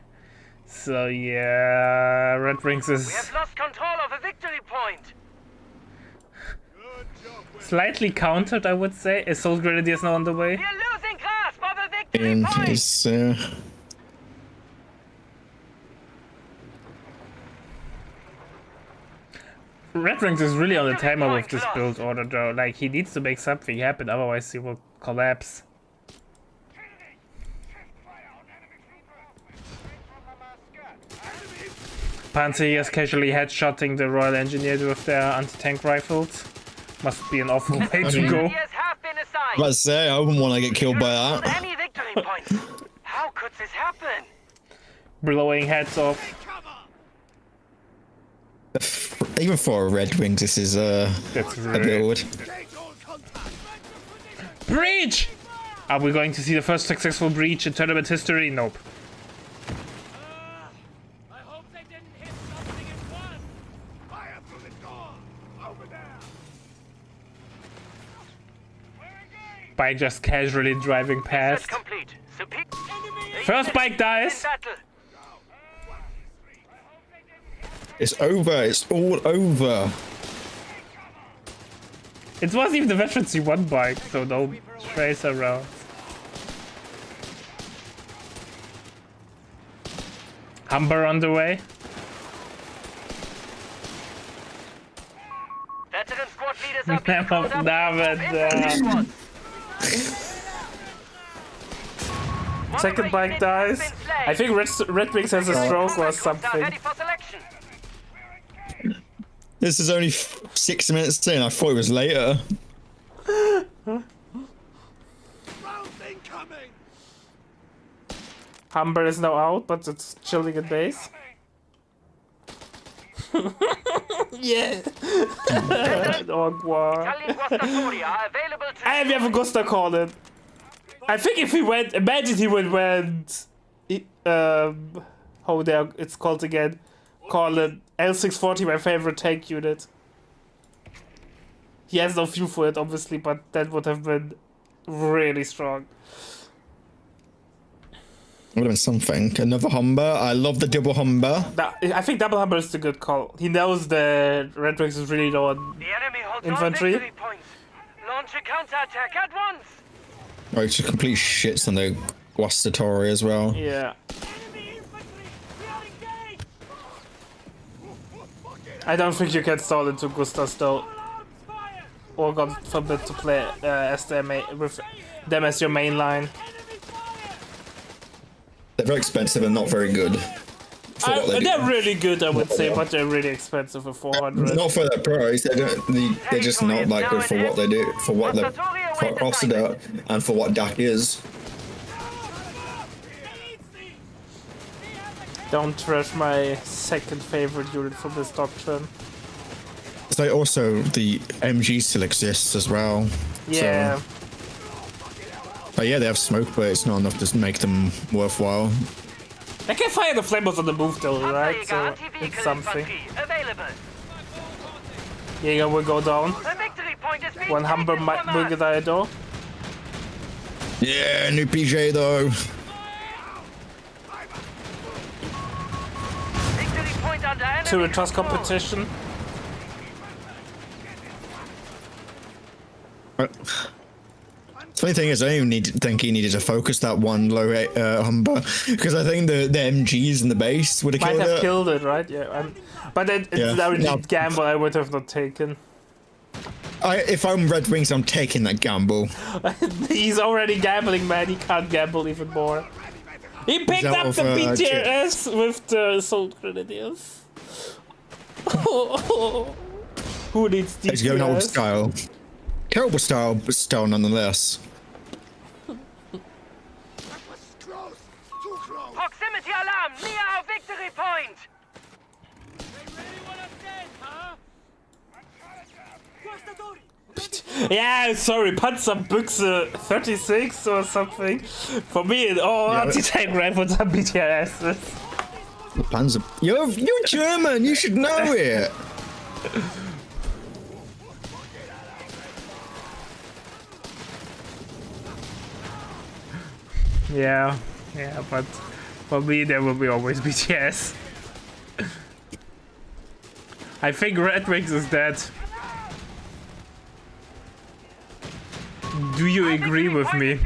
A: So yeah, RedxWings
B: We
A: is
B: have lost control of a victory point.
A: slightly countered, I would say. Assault Grenadier is now on the way.
B: We are losing grasp of a victory
C: And
B: point.
C: he's
A: RedxWings is really on the timer with this build order though. Like, he needs to make something happen, otherwise he will collapse. Panzerjägers casually headshotting the Royal Engineers with their anti-tank rifles. Must be an awful way to go.
B: Years have been assigned.
C: let's say I wouldn't want to get killed by
B: Hold
C: that.
B: any victory points. How could this happen?
A: Blowing heads off.
C: Even for RedxWings, this is
A: That's
C: a
A: really...
C: build.
A: Breach! Are we going to see the first successful breach in tournament history? Nope.
D: I hope they didn't hit something at once. Fire through the door. Over there.
A: Bike just casually driving
B: That's
A: past.
B: complete.
D: Enemy
A: First bike dies.
B: Battle.
C: It's over. It's all over.
A: It wasn't even the Veteran C1 bike, so no trace around. Humber on the way.
B: Veteran squad leaders are being
A: Never
B: called up.
A: David,
B: Infantry squad.
A: Second bike dies. I think RedxWings has a stroke or something.
B: Ready for selection.
C: This is only 6 minutes in. I thought it was later.
D: rounds incoming.
A: Humber is now out, but it's chilling at base. Yeah. Awkward.
B: Italian guastatoria are available to
A: And we have a Gusta call it. I think if he went, imagine he would went, how there it's called again, call it L640, my favorite tank unit. He has no fuel for it, obviously, but that would have been really strong.
C: Would have been something. Another Humber. I love the double Humber.
A: I think Double Humber is the good call. He knows the RedxWings is really low on
B: the enemy holds
A: infantry.
B: all victory points. Launch a counterattack at once.
C: Oh, it's a complete shits on the Guastatory as well.
A: Yeah.
D: Enemy infantry. We are engaged.
A: I don't think you can stall into Gustas though.
D: Arms fire.
A: Or God forbid to play as their with them as your main line.
D: Enemy fire.
C: They're very expensive and not very good. For what they
A: They're
C: do.
A: really good, I would say, but they're really expensive for 400.
C: Not for their price. They're just not that good for what they do, for what they're costed at, and for what DAC is.
A: Don't trash my second favorite unit from this doctrine.
C: So also the MG still exists as well.
A: Yeah.
C: So, but yeah, they have smoke, but it's not enough to make them worthwhile.
A: I can fire the flammers on the move though, right?
B: Panzerjäger
A: So
B: anti-vehicle
A: it's something.
B: infantry available.
A: Jäger will go down.
B: A victory point is being
A: One Humber
B: taken from
A: will
B: us.
A: get out though.
C: Yeah, new PJ though.
B: Victory point under enemy
A: To a toss
B: control.
A: competition.
C: Funny thing is, I don't even think he needed to focus that one low Humber, because I think the MGs in the base would have
A: Might
C: killed
A: have
C: it.
A: killed it, right? Yeah. But it's a legit gamble I would have not taken.
C: If I'm RedxWings, I'm taking that gamble.
A: He's already gambling, man. He can't gamble even more. He picked up the BTRS with the Assault Grenadiers. Who needs DPS?
C: He's going out with style. Terrible style, but style nonetheless.
B: Proximity alarm near our victory point.
A: Yeah, sorry, Panzerbüchse 36 or something. For me, anti-tank rifles are BTRS.
C: Panzer. You're German. You should know it.
A: Yeah, but for me there will be always BTS. I think RedxWings is dead. Do you agree with me?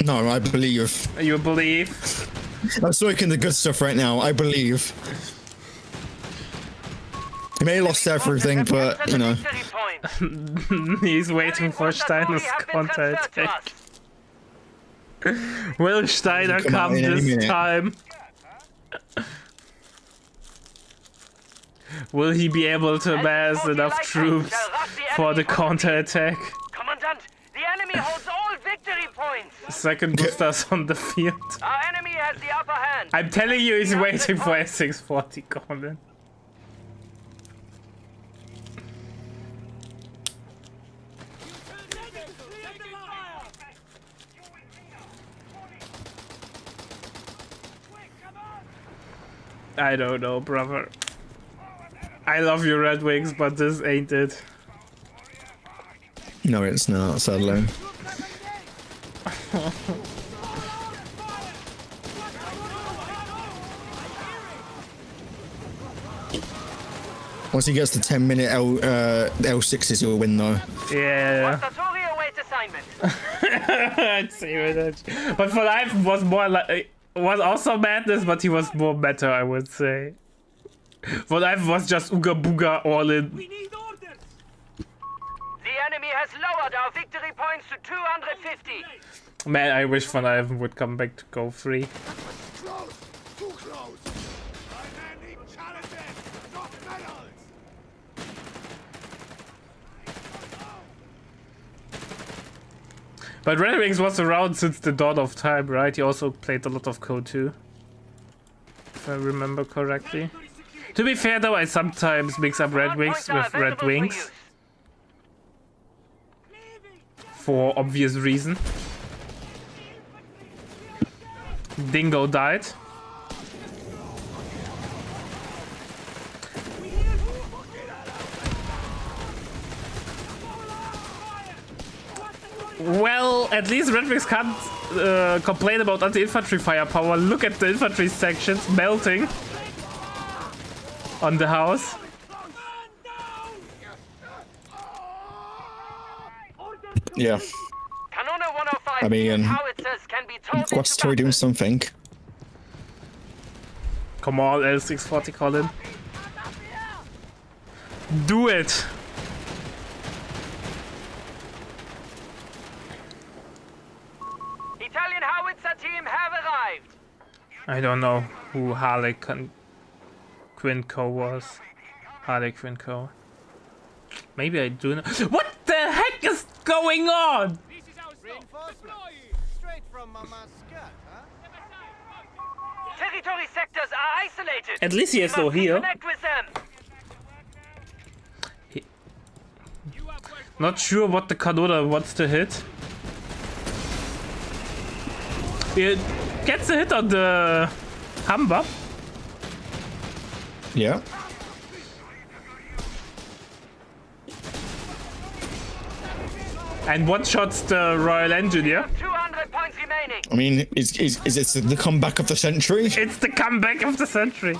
C: No, I believe.
A: You believe?
C: I'm soaking the good stuff right now. I believe. He may have lost everything, but you know.
A: He's waiting for Steiner's counterattack. Will Steiner come this time? Will he be able to amass enough troops for the counterattack?
B: Commandant, the enemy holds all victory points.
A: Second boosters on the field.
B: Our enemy has the upper hand.
A: I'm telling you, he's waiting for S640, Colin. I don't know, brother. I love you, RedxWings, but this ain't it.
C: No, it's not, sadly. Once he gets the 10-minute L6s, he'll win, though.
A: Yeah. I'd say that. But for life was more like was also madness, but he was more meta, I would say. For life was just Ooga Booga all in.
D: We need orders.
B: The enemy has lowered our victory points to 250.
A: Man, I wish Van Ivan would come back to Go 3.
D: Close. Too close. My men need challenges, not medals.
A: But RedxWings was around since the dawn of time, right? He also played a lot of Code 2. If I remember correctly. To be fair though, I sometimes mix up RedxWings with RedxWings. For obvious reason. Dingo died. Well, at least RedxWings can't complain about anti-infantry firepower. Look at the infantry sections melting on the house.
C: Yeah. I mean, what's Tory doing something?
A: Come on, L640, Colin. Do it!
B: Italian howitzer team have arrived.
A: I don't know who Harley Quinco was. Harley Quinco. Maybe I do know. What the heck is going on?
D: This is our reinforcement. Straight from Mama's skirt, huh?
B: Territory sectors are isolated.
A: At least he has no heal.
B: Connect with them.
A: Not sure what the Canona wants to hit. It gets a hit on the Humber.
C: Yeah.
A: And one-shots the Royal Engineer.
B: 200 points remaining.
C: I mean, is it the comeback of the century?
A: It's the comeback of the century.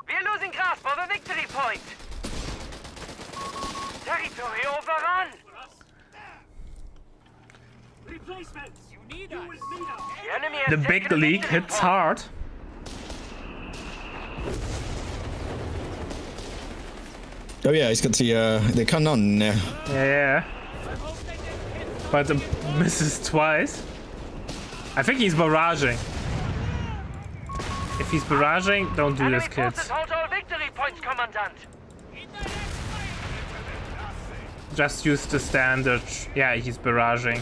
B: We're losing grasp of a victory point. Territory overrun!
D: Replacements! You need us!
B: The enemy has
A: The
B: taken
A: big
B: a
A: league
B: victory
A: hits
B: point.
A: hard.
C: Oh yeah, he's got the cannon.
A: Yeah. But misses twice. I think he's barraging. If he's barraging, don't do
B: Enemy
A: this, kids.
B: forces hold all victory points, Commandant.
A: Just use the standard. Yeah, he's barraging.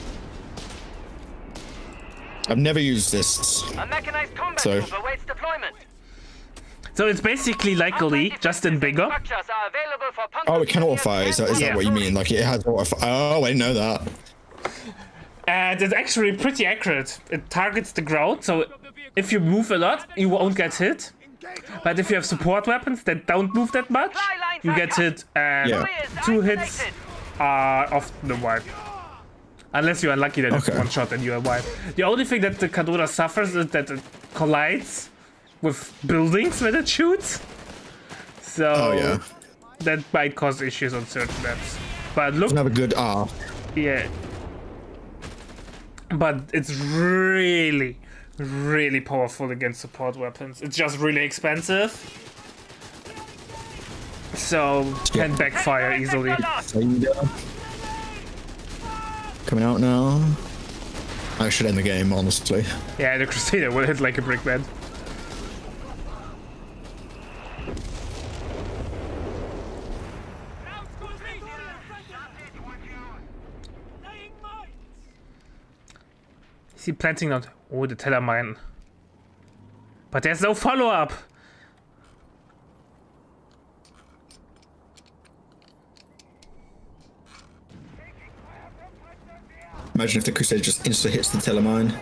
C: I've never used this.
B: A mechanized combat
C: So-
B: group awaits deployment.
A: So it's basically like a league, just in bigger.
B: Structures are available for
C: Oh, it can auto-fire. Is that
A: Yeah.
C: what you mean? Like it has auto-fire? Oh, I didn't know that.
A: And it's actually pretty accurate. It targets the ground, so if you move a lot, you won't get hit. But if you have support weapons that don't move that much, you get hit, and
C: Yeah.
A: 2 hits are often the wipe. Unless you're unlucky that it's
C: Okay.
A: one shot and you are wiped. The only thing that the Kadora suffers is that it collides with buildings when it shoots. So
C: Oh yeah.
A: that might cause issues on certain maps. But look,
C: Doesn't have a good R.
A: yeah. But it's really, really powerful against support weapons. It's just really expensive. So can backfire easily.
C: Coming out now. I should end the game, honestly.
A: Yeah, the Crusader will hit like a brick, man. Is he planting out? Oh, the teller mine. But there's no follow-up.
C: Imagine if the Crusader just insta hits the telemine.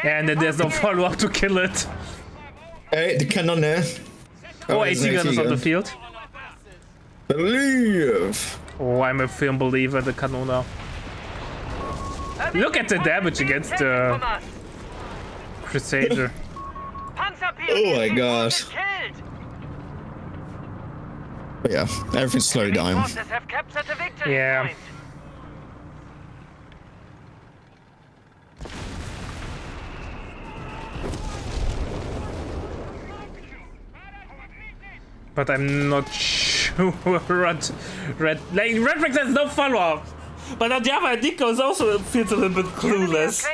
A: And then there's no follow-up to kill it.
C: Hey, the cannon there.
A: Oh,
C: there's
A: 80
C: an
A: gunners on the
C: gun.
A: field.
C: Believe.
A: Oh, I'm a firm believer, the Kanona. Look at the damage against the Crusader.
C: Oh my god. But yeah, everything's slowly dying.
A: Yeah. But I'm not sure RedxWings has no follow-up. But on the other hand, Nico also feels a little bit clueless.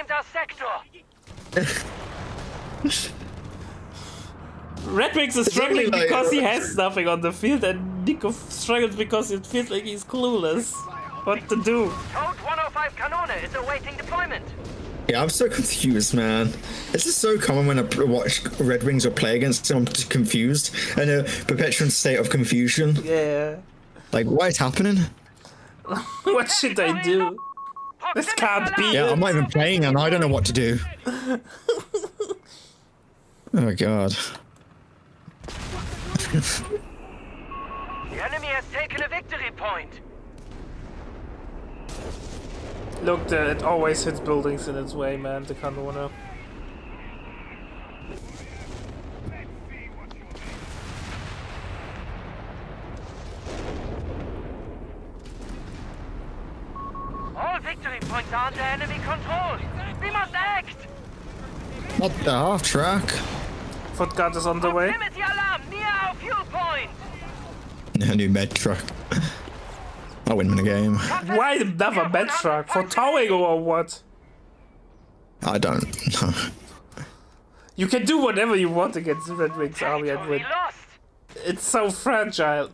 A: RedxWings is struggling
C: like-
A: because he has nothing on the field, and Nico struggles because it feels like he's clueless. What to do?
B: Code 105 Kanone is awaiting deployment.
C: Yeah, I'm so confused, man. This is so common when I watch RedxWings or play against them. I'm just confused and a perpetual state of confusion.
A: Yeah.
C: Like, what is happening?
A: What should I do? This can't be
C: Yeah,
A: it.
C: I'm not even playing and I don't know what to do. Oh god.
B: The enemy has taken a victory point.
A: Look, it always hits buildings in its way, man, the Kanona.
B: All victory points are under enemy control. We must act.
C: What the half track?
A: Foot guard is on the way.
B: Proximity alarm near our fuel point.
C: A new med truck. I'll win the game.
A: Why another med truck? For towing or what?
C: I don't know.
A: You can do whatever you want against the RedxWings army and
B: We
A: win.
B: lost.
A: It's so fragile.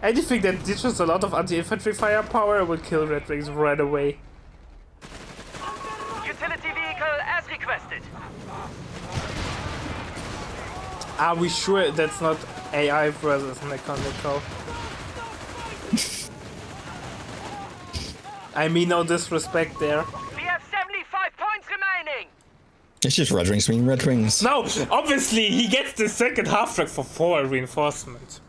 A: Anything that ditches a lot of anti-infantry firepower will kill RedxWings right away.
B: Utility vehicle as requested.
A: Are we sure that's not AI versus Nico? I mean, no disrespect there.
B: We have 75 points remaining.
C: It's just RedxWings being RedxWings.
A: No, obviously he gets the second half track for 4 reinforcement.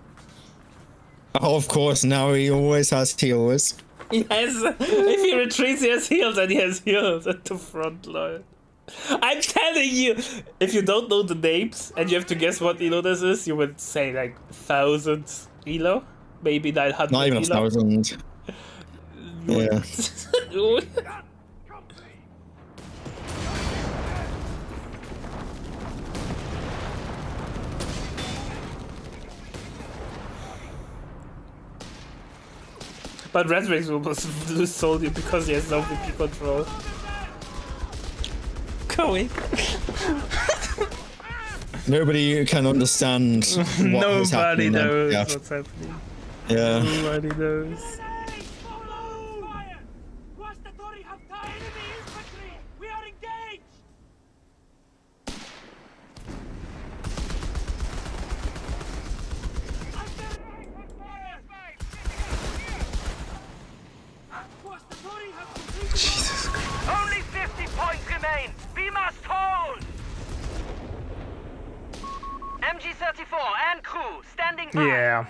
C: Oh, of course, now he always has heals.
A: He has, if he retreats, he has heals, and he has heals at the front line. I'm telling you, if you don't know the names and you have to guess what elo this is, you would say like 1000 elo. maybe 900.
C: Not even 1,000. Yeah.
A: But RedxWings will lose solely because he has no VP control. Going.
C: Nobody can understand what is
A: Nobody
C: happening.
A: knows
C: Yeah.
A: what's happening.
C: Yeah.
A: Nobody knows.
D: Fire! Guastatori have time! Enemy infantry! We are engaged! Guastatori have completed.
A: Jesus Christ.
B: Only 50 points remain. We must hold. MG-34 and crew standing by.
A: Yeah.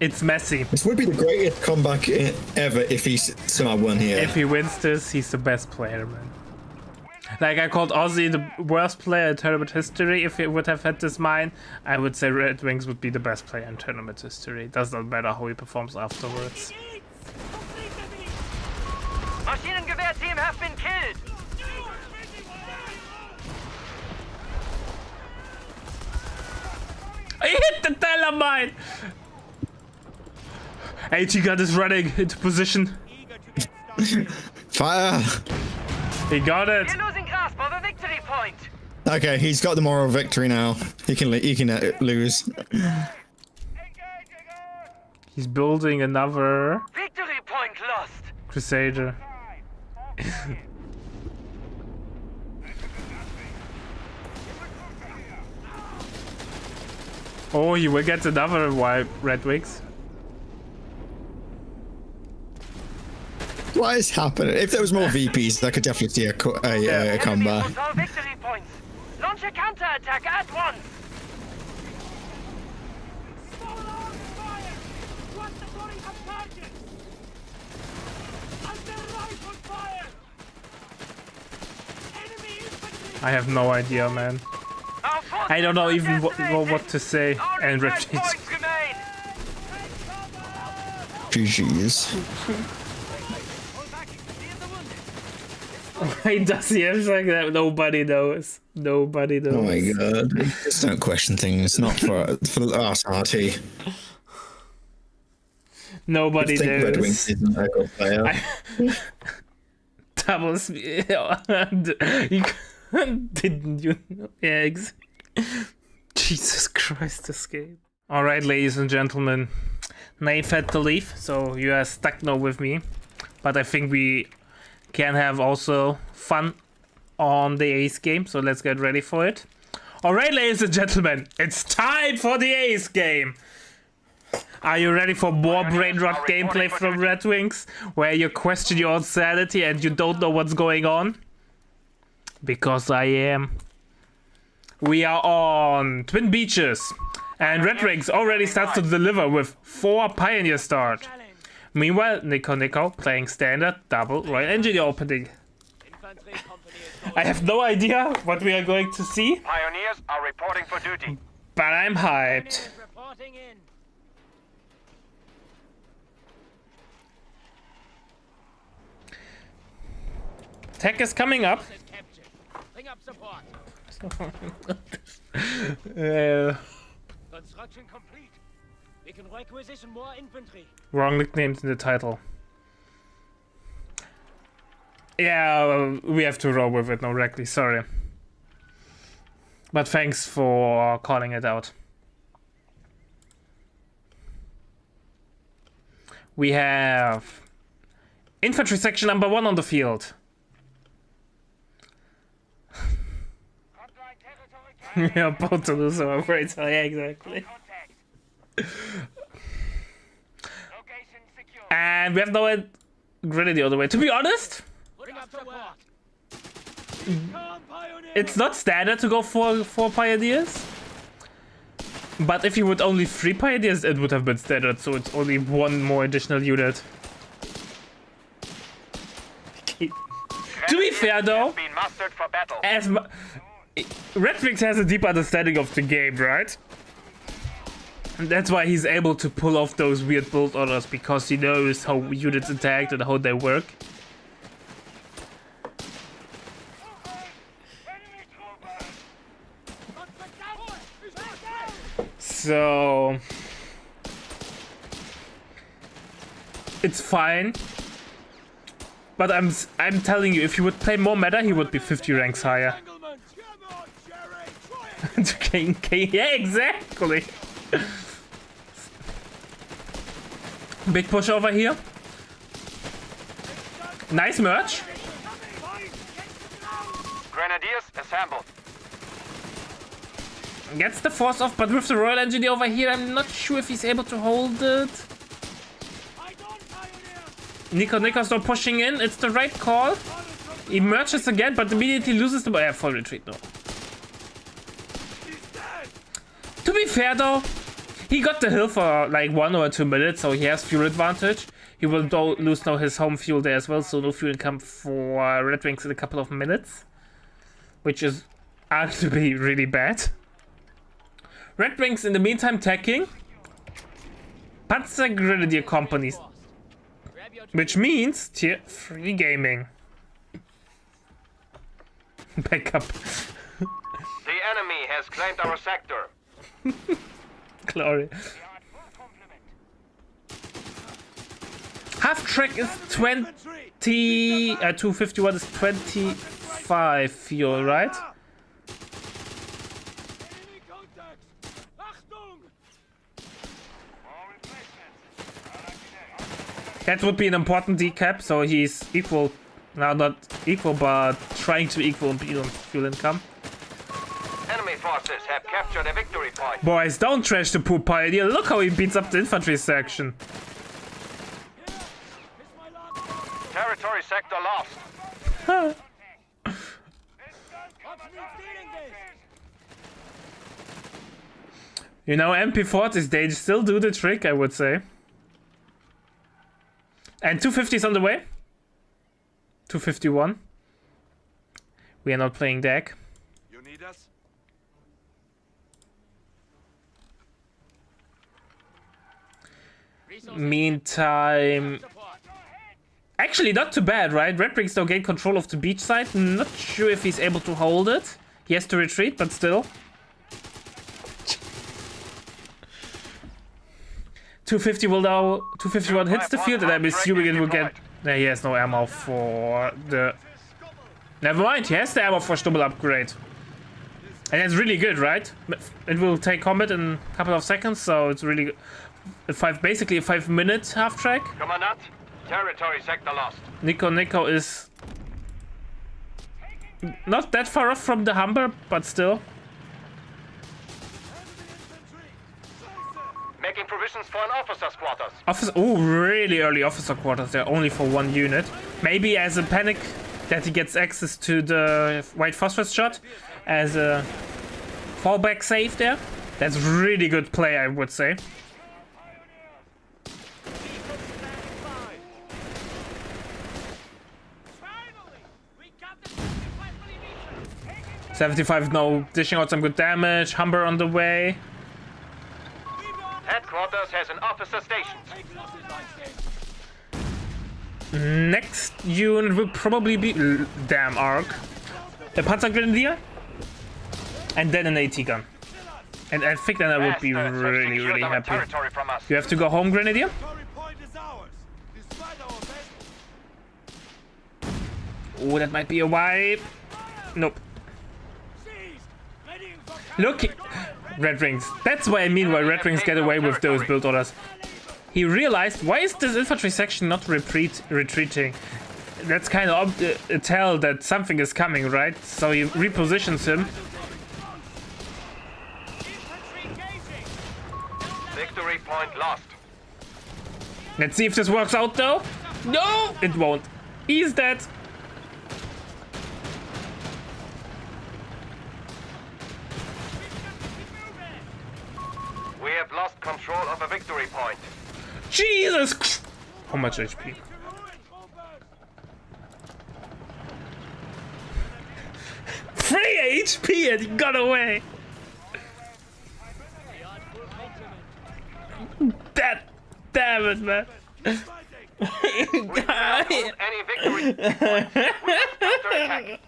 A: It's messy.
C: This would be the greatest comeback ever if he somehow won here.
A: If he wins this, he's the best player, man. Like, I called Ozzy the worst player in tournament history. If he would have had this mine, I would say RedxWings would be the best player in tournament history. It does not matter how he performs afterwards.
B: Maschinengewehr team have been killed.
A: I hit the teller mine! HE gun is running into position.
C: Fire!
A: He got it.
B: We're losing grasp of a victory point.
C: Okay, he's got the moral victory now. He can lose.
A: He's building another
B: Victory point lost.
A: Crusader. Oh, he will get another RedxWings.
C: What is happening? If there was more VPs, I could definitely see a
B: Enemies
C: comeback.
B: lost our victory points. Launch a counterattack at once.
D: Small arms fire! Guastatori have targets! Under rifle fire! Enemy infantry!
A: I have no idea, man.
B: Our forces
A: I don't know
B: are
A: even
B: decimated.
A: what to say.
B: Only
A: And
B: 10
A: RedxWings.
B: points remain.
C: GG's.
A: Why does he have like that? Nobody knows. Nobody knows.
C: Oh my god. Just don't question things. Not for the last RT.
A: Nobody
C: I think
A: knows.
C: RedxWings isn't a good player.
A: Double speed. You didn't you know? Yeah, Jesus Christ, this game. Alright, ladies and gentlemen. Nave had to leave, so you are stuck now with me. But I think we can have also fun on the ace game, so let's get ready for it. Alright, ladies and gentlemen, it's time for the ace game. Are you ready for more brain rot gameplay from RedxWings, where you question your own sanity and you don't know what's going on? Because I am. We are on Twin Beaches, and RedxWings already starts to deliver with 4 Pioneer start. Meanwhile, Nico playing standard double Royal Engineer opening.
D: Infantry company is
A: I have no idea what we are going to see,
B: Pioneers are reporting for duty.
A: but I'm hyped.
D: reporting in.
A: Tech is coming up.
D: Is captured. Bring up support. Construction complete. We can requisition more infantry.
A: Wrong nicknames in the title. Yeah, we have to roll with it directly, sorry. But thanks for calling it out. We have infantry section number 1 on the field. Yeah, both to lose, I'm afraid. So, yeah, exactly. And we have no one gritty the other way. To be honest,
D: Bring up support.
A: it's not standard to go for 4 Pioneers. But if you would only 3 Pioneers, it would have been standard, so it's only 1 more additional unit. To be fair though,
B: Been mustered for battle.
A: as RedxWings has a deep understanding of the game, right? And that's why he's able to pull off those weird build orders, because he knows how units attack and how they work. So it's fine. But I'm telling you, if he would play more meta, he would be 50 ranks higher. Yeah, exactly. Big push over here. Nice merch.
B: Grenadiers assembled.
A: Gets the force off, but with the Royal Engineer over here, I'm not sure if he's able to hold it. Nico's not pushing in. It's the right call. He merges again, but immediately loses the full retreat though. To be fair though, he got the hill for like 1 or 2 minutes, so he has fuel advantage. He will lose now his home fuel there as well, so no fuel income for RedxWings in a couple of minutes, which is arguably really bad. RedxWings in the meantime tacking Panzer Grenadier companies, which means tier 3 gaming. Backup.
B: The enemy has claimed our sector.
A: Glory. Half track is 251 is 25 fuel, right? That would be an important decap, so he's equal, now not equal, but trying to equal fuel income.
B: Enemy forces have captured a victory point.
A: Boys, don't trash the poor Pioneer. Look how he beats up the infantry section.
B: Territory sector lost.
A: You know, MP40s, they still do the trick, I would say. And 250s on the way. 251. We are not playing deck.
B: You need us?
A: Meantime, actually not too bad, right? RedxWings now gain control of the beach side. Not sure if he's able to hold it. He has to retreat, but still. 250 will now, 251 hits the field, and I'm assuming it will get. He has no ammo for the. Never mind, he has the ammo for Stummel upgrade. And that's really good, right? It will take combat in a couple of seconds, so it's really good. Basically a 5-minute half track.
B: Commandant, territory sector lost.
A: Nico is not that far off from the Humber, but still.
B: Making provisions for an officer's quarters.
A: Oh, really early officer quarters. They're only for 1 unit. Maybe as a panic that he gets access to the white phosphorus shot as a fallback save there. That's really good play, I would say. 75 now dishing out some good damage. Humber on the way.
B: Headquarters has an officer stationed.
A: Next unit will probably be damn arc. The Panzer Grenadier. And then an AT gun. And I think then I would be really happy. You have to go home, Grenadier. Oh, that might be a wipe. Nope. Look, RedxWings. That's what I mean why RedxWings get away with those build orders. He realized, why is this infantry section not retreating? That's kind of a tell that something is coming, right? So he repositions him.
B: Victory point lost.
A: Let's see if this works out though. No, it won't. He's dead.
B: We have lost control of a victory point.
A: Jesus! How much HP? Free HP and he got away. Damn it, man.
B: We cannot hold any victory points. We must counterattack.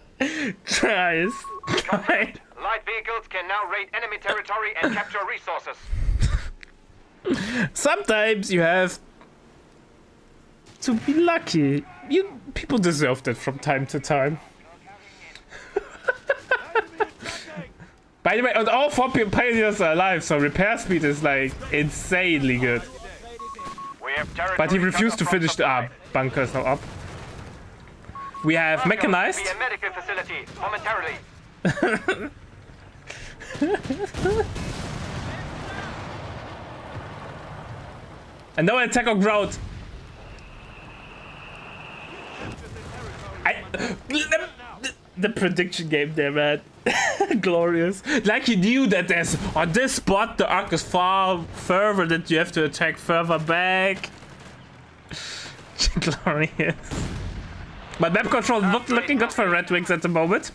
A: Guys.
B: Confirmed. Light vehicles can now raid enemy territory and capture resources.
A: Sometimes you have to be lucky. People deserve that from time to time. By the way, and all 4 pioneers are alive, so repair speed is like insanely good.
B: We have territory
A: But he refused to
B: covered
A: finish the
B: from
A: bunker is now up. We have
B: supply.
A: mechanized.
B: Be a medical facility momentarily.
A: And no attack on ground. The prediction game there, man. Glorious. Like you knew that there's on this spot the arc is far further that you have to attack further back. Glorious. But map control not looking good for RedxWings at the moment.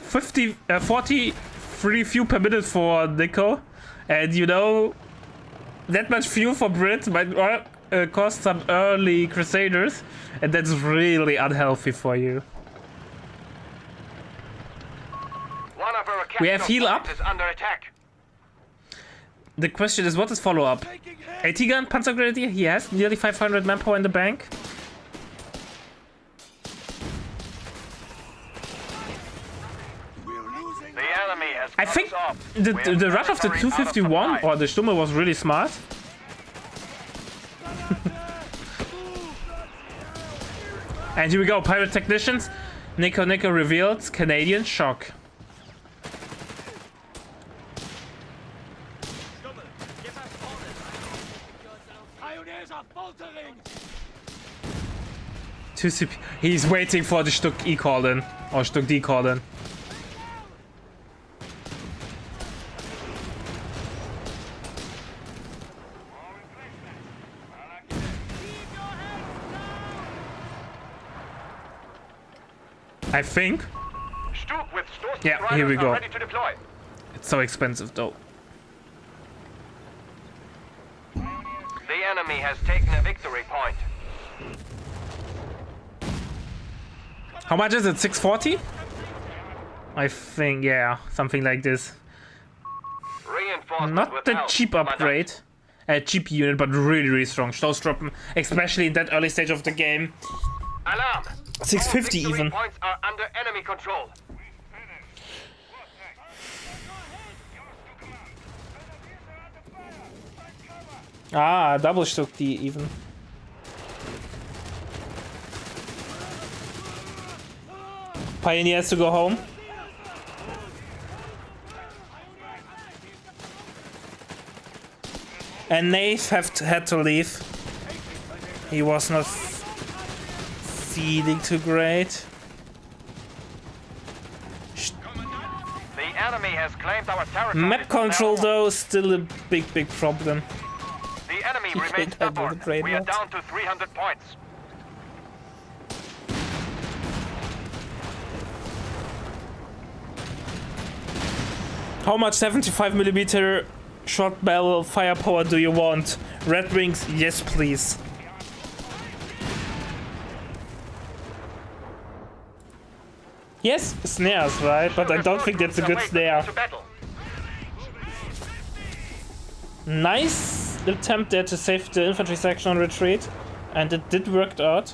A: 43 fuel per minute for Nico. And you know, that much fuel for Brit might cost some early Crusaders. And that's really unhealthy for you.
B: One of our
A: We have
B: capital
A: heal up.
B: points is under attack.
A: The question is, what is follow-up? AT gun, Panzer Grenadier, he has nearly 500 manpower in the bank.
B: The enemy has
A: I
B: cut
A: think
B: us off. We
A: the
B: have
A: rush of the
B: territory out of
A: 251
B: supply.
A: or the Stumme was really smart. And here we go, pirate technicians. Nico revealed Canadian shock.
D: Pioneers are faltering.
A: He's waiting for the Stuck E call in. Or Stuck D call in. I think.
B: Stuck with Storsky
A: Yeah,
B: riders
A: here we
B: are
A: go.
B: ready to deploy.
A: It's so expensive though.
B: The enemy has taken a victory point.
A: How much is it? 640? I think, yeah, something like this.
B: Reinforcement
A: Not
B: with
A: the
B: help,
A: cheap
B: Commandant.
A: upgrade. Cheap unit, but really strong. Stoßtruppen, especially in that early stage of the game.
B: Alarm!
A: 650
B: All victory
A: even.
B: points are under enemy control.
A: Ah, double Stuck D even. Pioneer has to go home. And Nave had to leave. He was not feeling too great.
B: The enemy has claimed our territory.
A: Map control though is still a big problem.
B: The enemy
A: You
B: remains
A: can't handle the
B: stubborn.
A: great
B: We are
A: ones.
B: down to 300 points.
A: How much 75mm short barrel firepower do you want? RedxWings, yes please. Yes, snares, right? But I don't think that's a good snare.
B: To battle.
A: Nice attempt there to save the infantry section on retreat. And it did work out.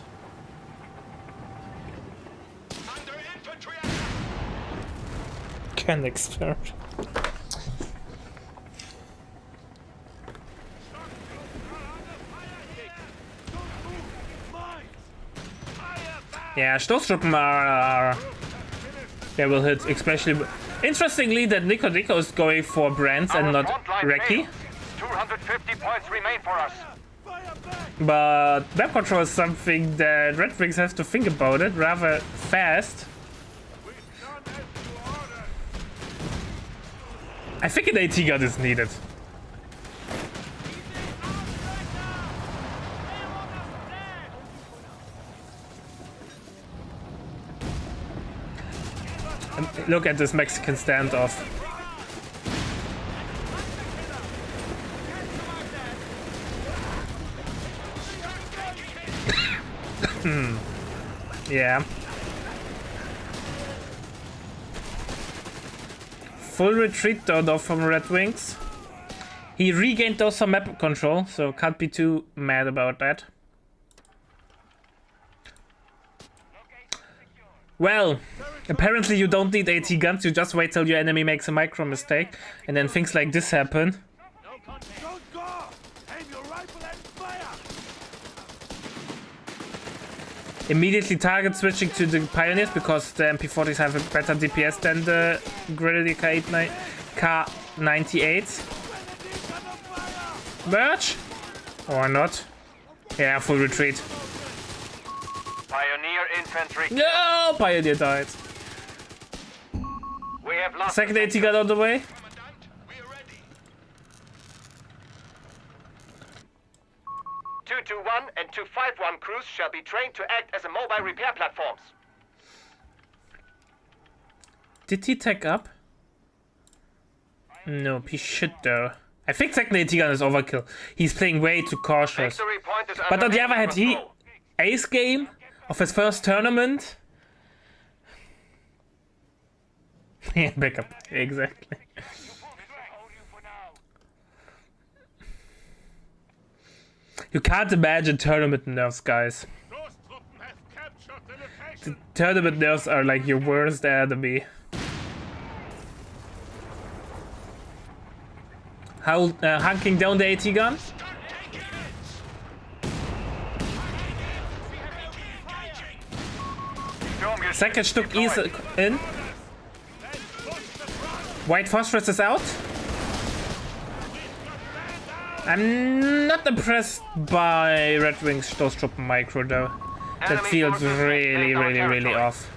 A: Can experiment. Yeah, Stoßtruppen are they will hit, especially. Interestingly, that Nico is going for Brands and
B: Our
A: not
B: front line
A: Reki.
B: failed. 250 points remain for us.
A: But map control is something that RedxWings have to think about it rather fast. I think an AT gun is needed. And look at this Mexican standoff. Yeah. Full retreat though from RedxWings. He regained though some map control, so can't be too mad about that. Well, apparently you don't need AT guns, you just wait till your enemy makes a micro mistake, and then things like this happen.
D: Don't go! Aim your rifle and fire!
A: Immediately target switching to the Pioneers because the MP40s have a better DPS than the Grenadier K98. Merge? Or not? Yeah, full retreat.
B: Pioneer infantry.
A: No! Pioneer died.
B: We have lost.
A: Second AT got on the way.
B: Commandant, we are ready. 221 and 251 crews shall be trained to act as a mobile repair platforms.
A: Did he tech up? No, he should though. I think second AT gun is overkill. He's playing way too cautious.
B: Victory point is
A: But on the
B: under
A: other hand, he
B: control.
A: ace game of his first tournament. Yeah, backup. Exactly. You can't imagine tournament nerfs, guys.
D: Those Truppen have captured the location!
A: Tournament nerfs are like your worst enemy. How hunking down the AT gun? Second Stück is in. White phosphorus is out. I'm not impressed by RedxWings Stoßtruppen micro though. That
B: Enemy
A: feels
B: forces have
A: really,
B: claimed our
A: really, really
B: territory.
A: off.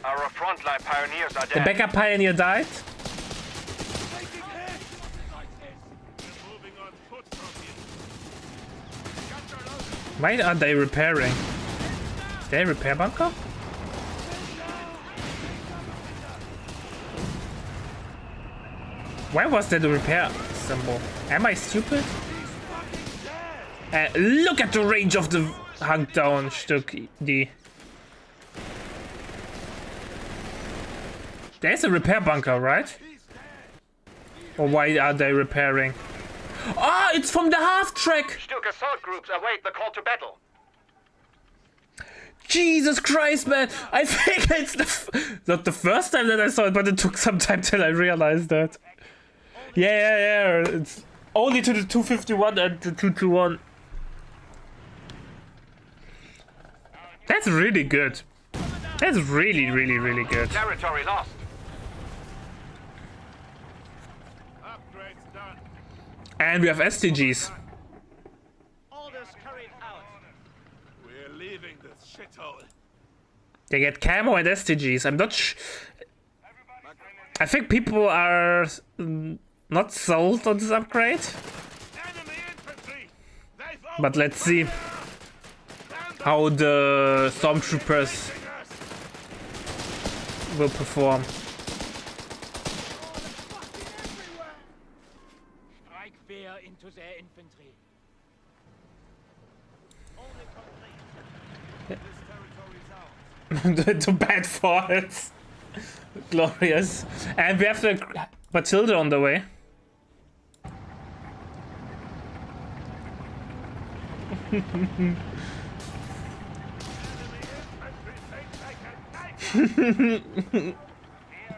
B: Our frontline pioneers are
A: The
B: dead.
A: backup Pioneer died.
D: Moving on foot from here.
A: Why are they repairing? Is there a repair bunker? Why was there the repair symbol? Am I stupid? Look at the range of the hunk down Stück D. There's a repair bunker, right? Or why are they repairing? Ah, it's from the half track!
B: Stück assault groups await the call to battle.
A: Jesus Christ, man! I think it's not the first time that I saw it, but it took some time till I realized that. Yeah. It's only to the 251 and the 221. That's really good. That's really, really, really good.
B: Territory lost.
D: Upgrades done.
A: And we have STGs.
D: Orders carried out. We're leaving this shithole.
A: They get camo and STGs. I'm not I think people are not sold on this upgrade.
D: Enemy infantry! They've
A: But let's see how the stormtroopers will perform.
D: Strike fear into their infantry. Only complete. This territory's ours.
A: To bad falls. Glorious. And we have the Matilda on the way.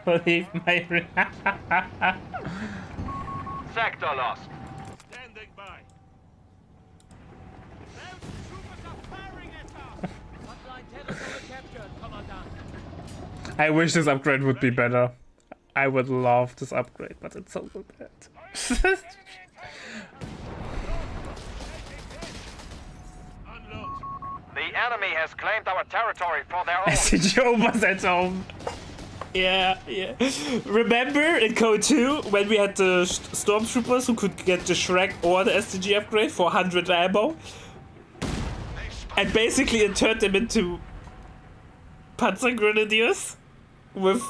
A: Believe my
B: Sector lost.
D: Standing by. Those troopers are firing at us! Hotline territory captured, Commandant.
A: I wish this upgrade would be better. I would love this upgrade, but it's so bad.
D: Unload.
B: The enemy has claimed our territory for their own.
A: SCG was at home. Yeah. Remember in Code 2 when we had the stormtroopers who could get the Shrek or the STG upgrade for 100 ammo? And basically it turned them into Panzer Grenadiers with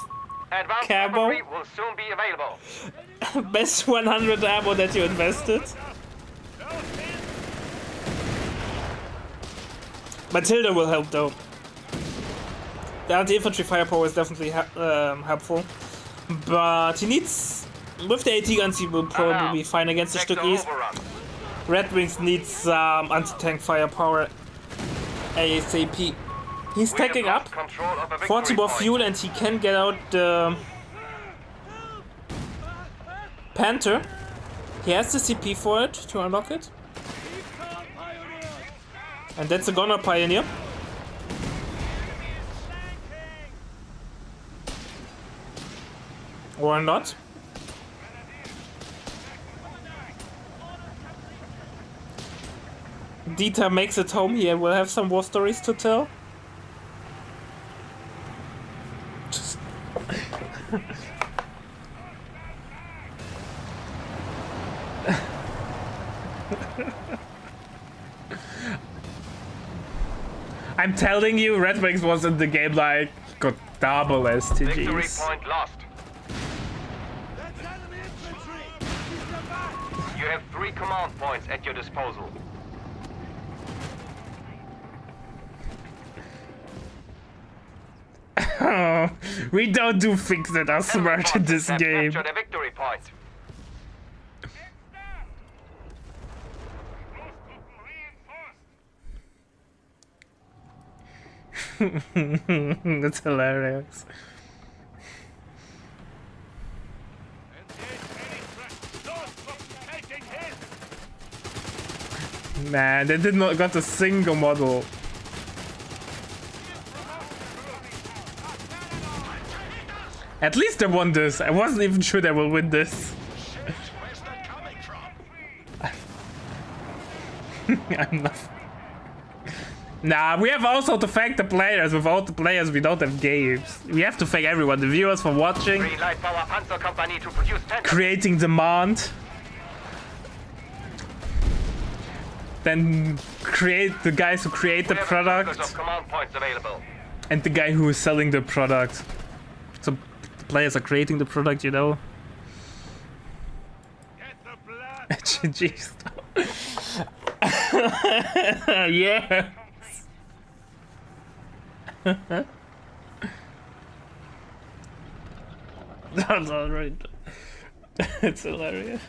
B: Advanced
A: Camo.
B: weaponry will soon be available.
A: Best 100 ammo that you invested. Matilda will help though. The anti-infantry firepower is definitely helpful. But he needs... With the AT guns he will probably be fine against the
B: Sector
A: Stück East.
B: overrun.
A: RedxWings needs some anti-tank firepower ASAP. He's
B: We
A: taking
B: have
A: up
B: lost control of a
A: 40
B: victory
A: more
B: point.
A: fuel and he can get out the Panther. He has the CP for it to unlock it. And that's a Gunner Pioneer. Or not. Dieter makes it home here. We'll have some war stories to tell. I'm telling you, RedxWings was in the game like got double
B: Victory
A: STGs.
B: point lost.
D: That's enemy infantry! Keep them back!
B: You have 3 command points at your disposal.
A: Oh, we don't do things that are smart in this
B: Have
A: game.
B: captured a victory point.
A: That's hilarious. Man, they did not got a single model. At least they won this. I wasn't even sure they will win this. I'm not. Nah, we have also to thank the players. Without the players, we don't have games. We have to thank everyone, the viewers for watching,
B: Green light for our Panzer Company to produce 10.
A: creating demand, then create the guys who create the
B: We have a focus
A: product,
B: of command points available.
A: and the guy who is selling the product. So the players are creating the product, you know.
D: Get the blood!
A: Jeez. Yeah. That's alright. It's hilarious.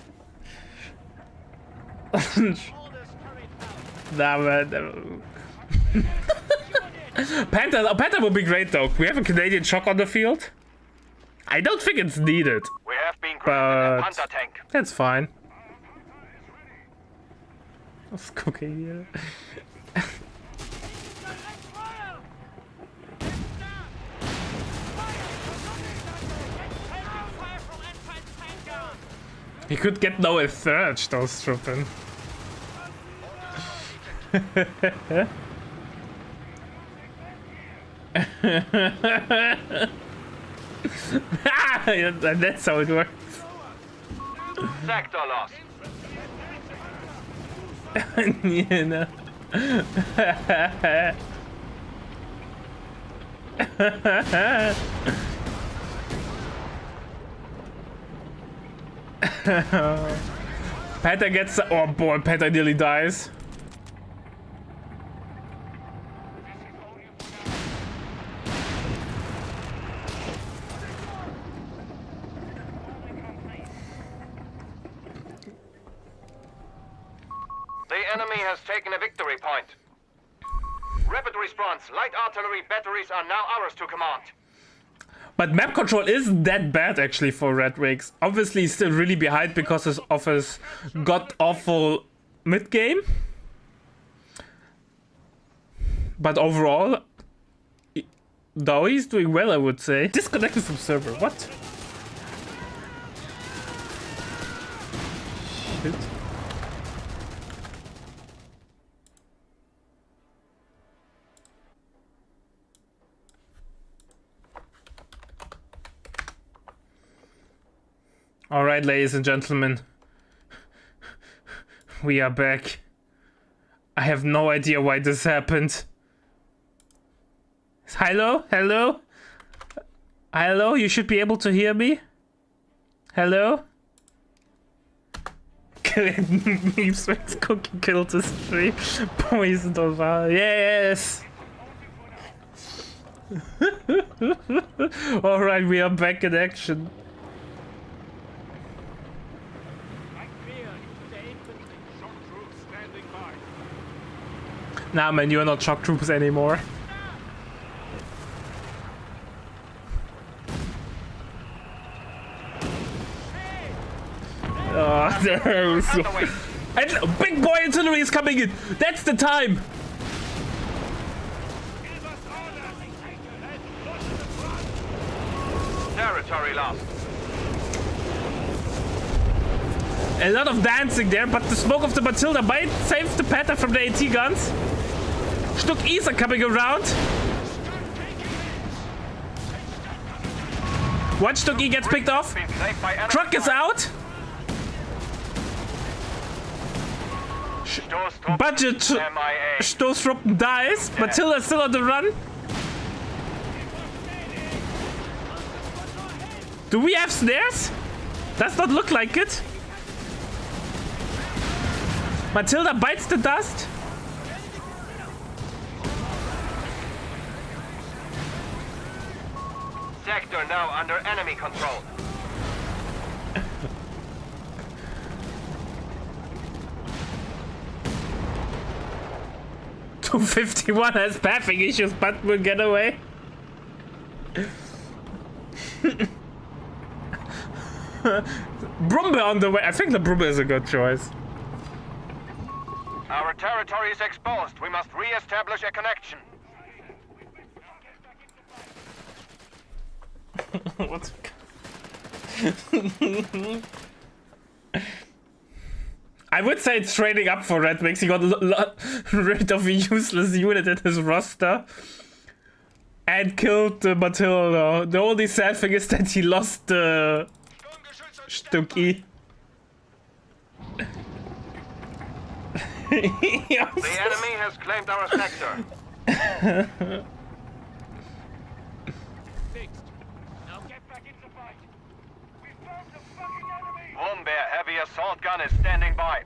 A: Nah, man. Panther would be great though. We have a Canadian shock on the field. I don't think it's needed.
B: We have been granted a
A: But
B: Panzer tank.
A: that's fine. What's cooking here? He could get no a third, those Truppen. That's how it works.
B: Sector lost.
A: You know. Panther gets. Oh boy, Panther nearly dies.
B: The enemy has taken a victory point. Rapid response. Light artillery batteries are now ours to command.
A: But map control isn't that bad actually for RedxWings. Obviously, he's still really behind because of his god-awful mid-game. But overall, though, he's doing well, I would say. Disconnected from server, what? Shit. All right, ladies and gentlemen, we are back. I have no idea why this happened. Hello? Hello? Hello, you should be able to hear me. Hello? RedxWings cookie killed his tree. Poisoned over. Yes! Alright, we are back in action. Nah, man, you're not shock troops anymore. Oh, no. And big boy artillery is coming in. That's the time.
B: Territory lost.
A: A lot of dancing there, but the smoke of the Matilda might save the Panther from the AT guns. Stuck E's are coming around. One Stuck E gets picked off. Truck is out. Budget Stoßtruppen dies. Matilda's still on the run. Do we have snares? Does not look like it. Matilda bites the dust.
B: Sector now under enemy control.
A: 251 has pathing issues, but will get away. Brumbe on the way. I think the Brumbe is a good choice.
B: Our territory is exposed. We must re-establish a connection.
A: What's... I would say it's trading up for RedxWings. He got rid of a useless unit in his roster and killed the Matilda. The only sad thing is that he lost the Stuck E.
B: The enemy has claimed our sector.
D: Now get back into fight. We found the fucking enemy.
B: Brumbear heavy assault gun is standing by.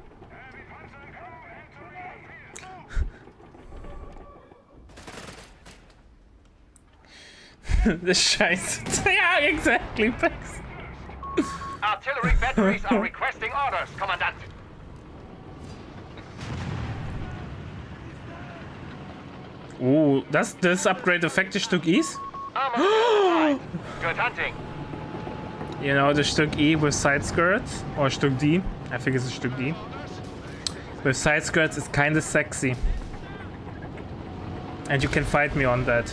A: The Scheiße. Yeah, exactly.
B: Artillery batteries are requesting orders, Commandant.
A: Ooh, does this upgrade affect the Stuck E's?
B: Armor good hunting.
A: You know, the Stuck E with side skirts, or Stuck D. I think it's a Stuck D. With side skirts, it's kinda sexy. And you can fight me on that.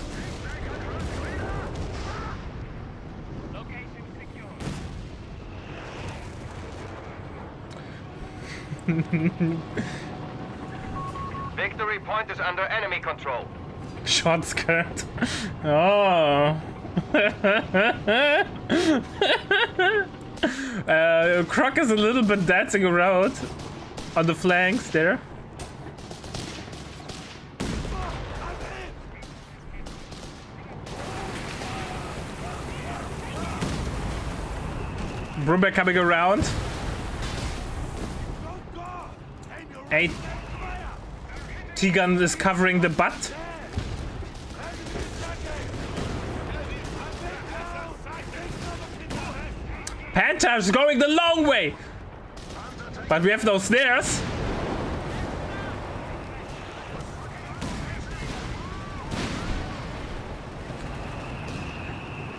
B: Victory point is under enemy control.
A: Short skirt. Oh. Croc is a little bit dancing around on the flanks there. Brumbear coming around. 8 T-gun is covering the butt. Panther's going the long way, but we have no snares.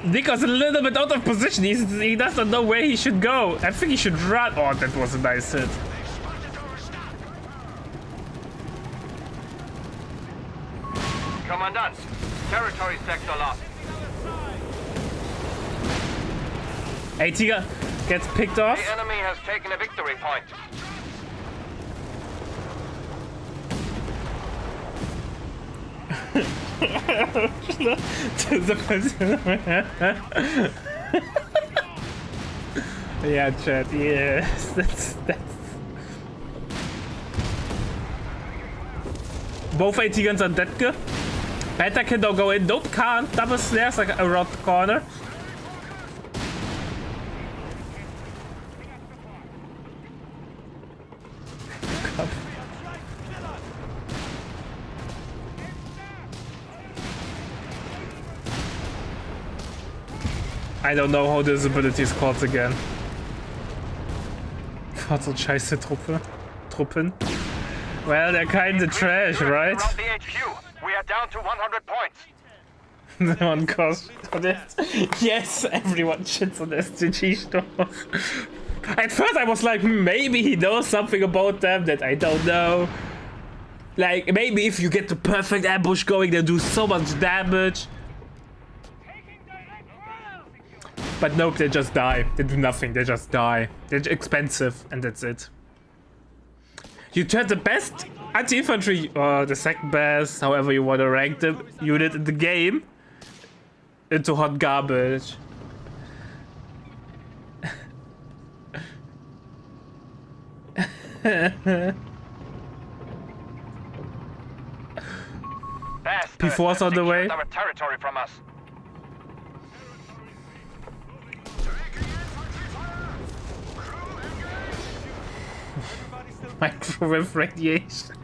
A: Nico's a little bit out of position. He doesn't know where he should go. I think he should run. Oh, that was a nice hit.
B: Commandant, territory sector lost.
A: AT gets picked off.
B: The enemy has taken a victory point.
A: Yeah, chat. Yes, that's. Both AT guns are dead. Panther can now go in. Nope, can't. Double snares like around the corner. I don't know how this ability is called again. Fahrzeugscheiße Truppen. Well, they're kinda trash, right?
B: Around the HQ. We are down to 100 points.
A: No one calls for this. Yes, everyone shits on STG stuff. At first I was like, maybe he knows something about them that I don't know. Like, maybe if you get the perfect ambush going, they'll do so much damage. But nope, they just die. They do nothing, they just die. They're expensive, and that's it. You turn the best anti-infantry, or the second best, however you want to rank the unit in the game, into hot garbage. P4's on the way.
B: Our territory from us.
A: Microwave radiation.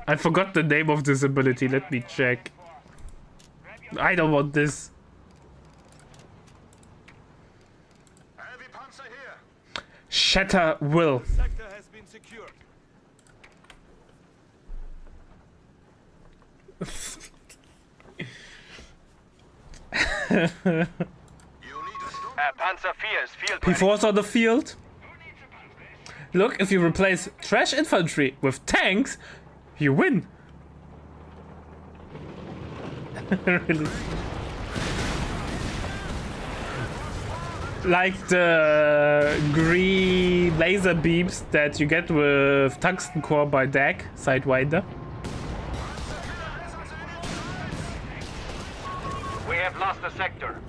A: I forgot the name of this ability. Let me check. I don't want this. Shatter will.
D: Sector has been secured.
B: Panzer Fears, field
A: P4's on the field. Look, if you replace trash infantry with tanks, you win. Really? Like the green laser beams that you get with tungsten core by DAG, Sidewinder.
B: We have lost the sector.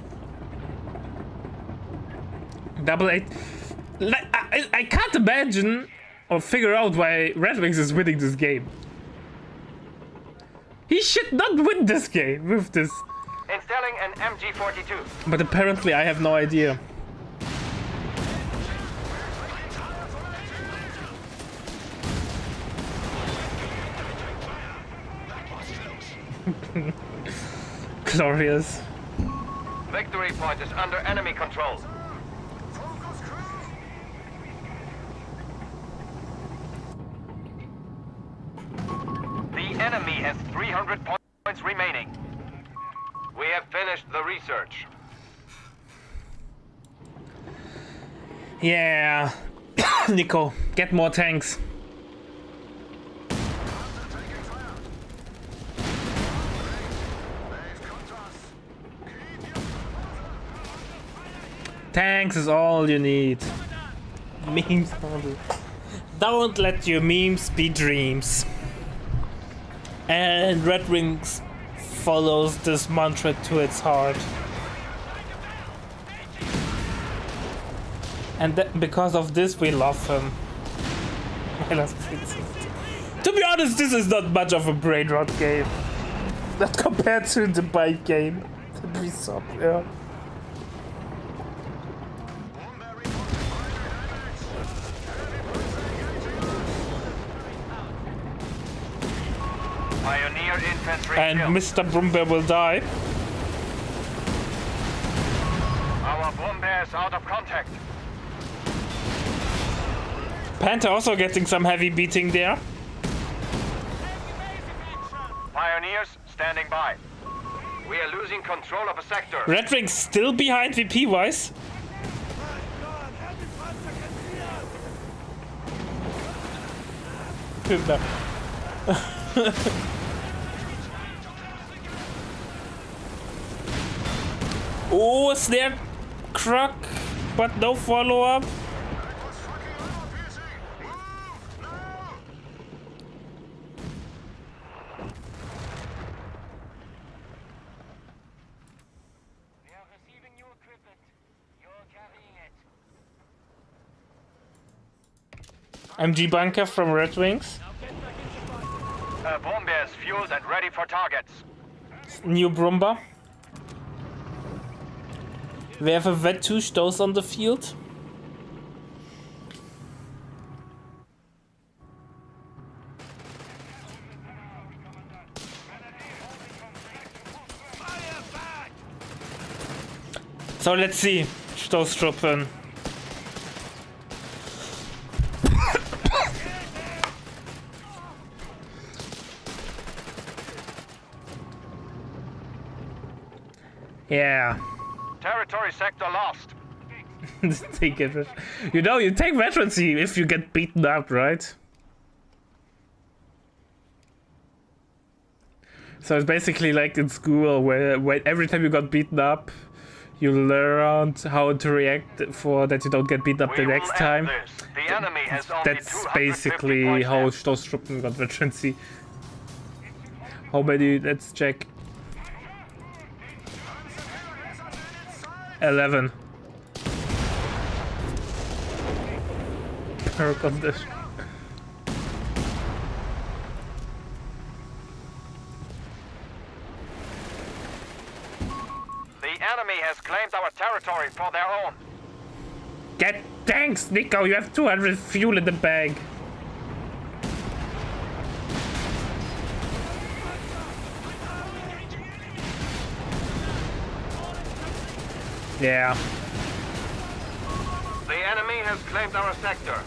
A: Double 8. I can't imagine or figure out why RedxWings is winning this game. He should not win this game with this.
B: Installing an MG42.
A: But apparently I have no idea. Glorious.
B: Victory point is under enemy control. The enemy has 300 points remaining. We have finished the research.
A: Yeah. Nico, get more tanks. Tanks is all you need. Memes only. Don't let your memes be dreams. And RedxWings follows this mantra to its heart. And because of this, we love him. I love Prince. To be honest, this is not much of a brain rot game. Not compared to the bike game. That we saw, yeah.
B: Pioneer infantry
A: And
B: killed.
A: Mr. Brumbear will die.
B: Our bomb bear is out of contact.
A: Panther also getting some heavy beating there.
B: Pioneers standing by. We are losing control of a sector.
A: RedxWings still behind VP wise. Oh, snare crack, but no follow up.
B: We are receiving new equipment. You're carrying it.
A: MG bunker from RedxWings.
B: Bomb bears fueled and ready for targets.
A: New Brumba. We have a vet 2 Stoß on the field. So let's see. Stoßtruppen. Yeah.
B: Territory sector lost.
A: Take it. You know, you take veterancy if you get beaten up, right? So it's basically like in school where every time you got beaten up, you learned how to react for that you don't get beaten up the next time.
B: The enemy has only
A: That's
B: 250
A: basically
B: points
A: how
B: left.
A: Stoßtruppen got veterancy. How many? Let's check. 11. Per condition.
B: The enemy has claimed our territory for their own.
A: Get thanks, Nico. You have 200 fuel in the bag. Yeah.
B: The enemy has claimed our sector.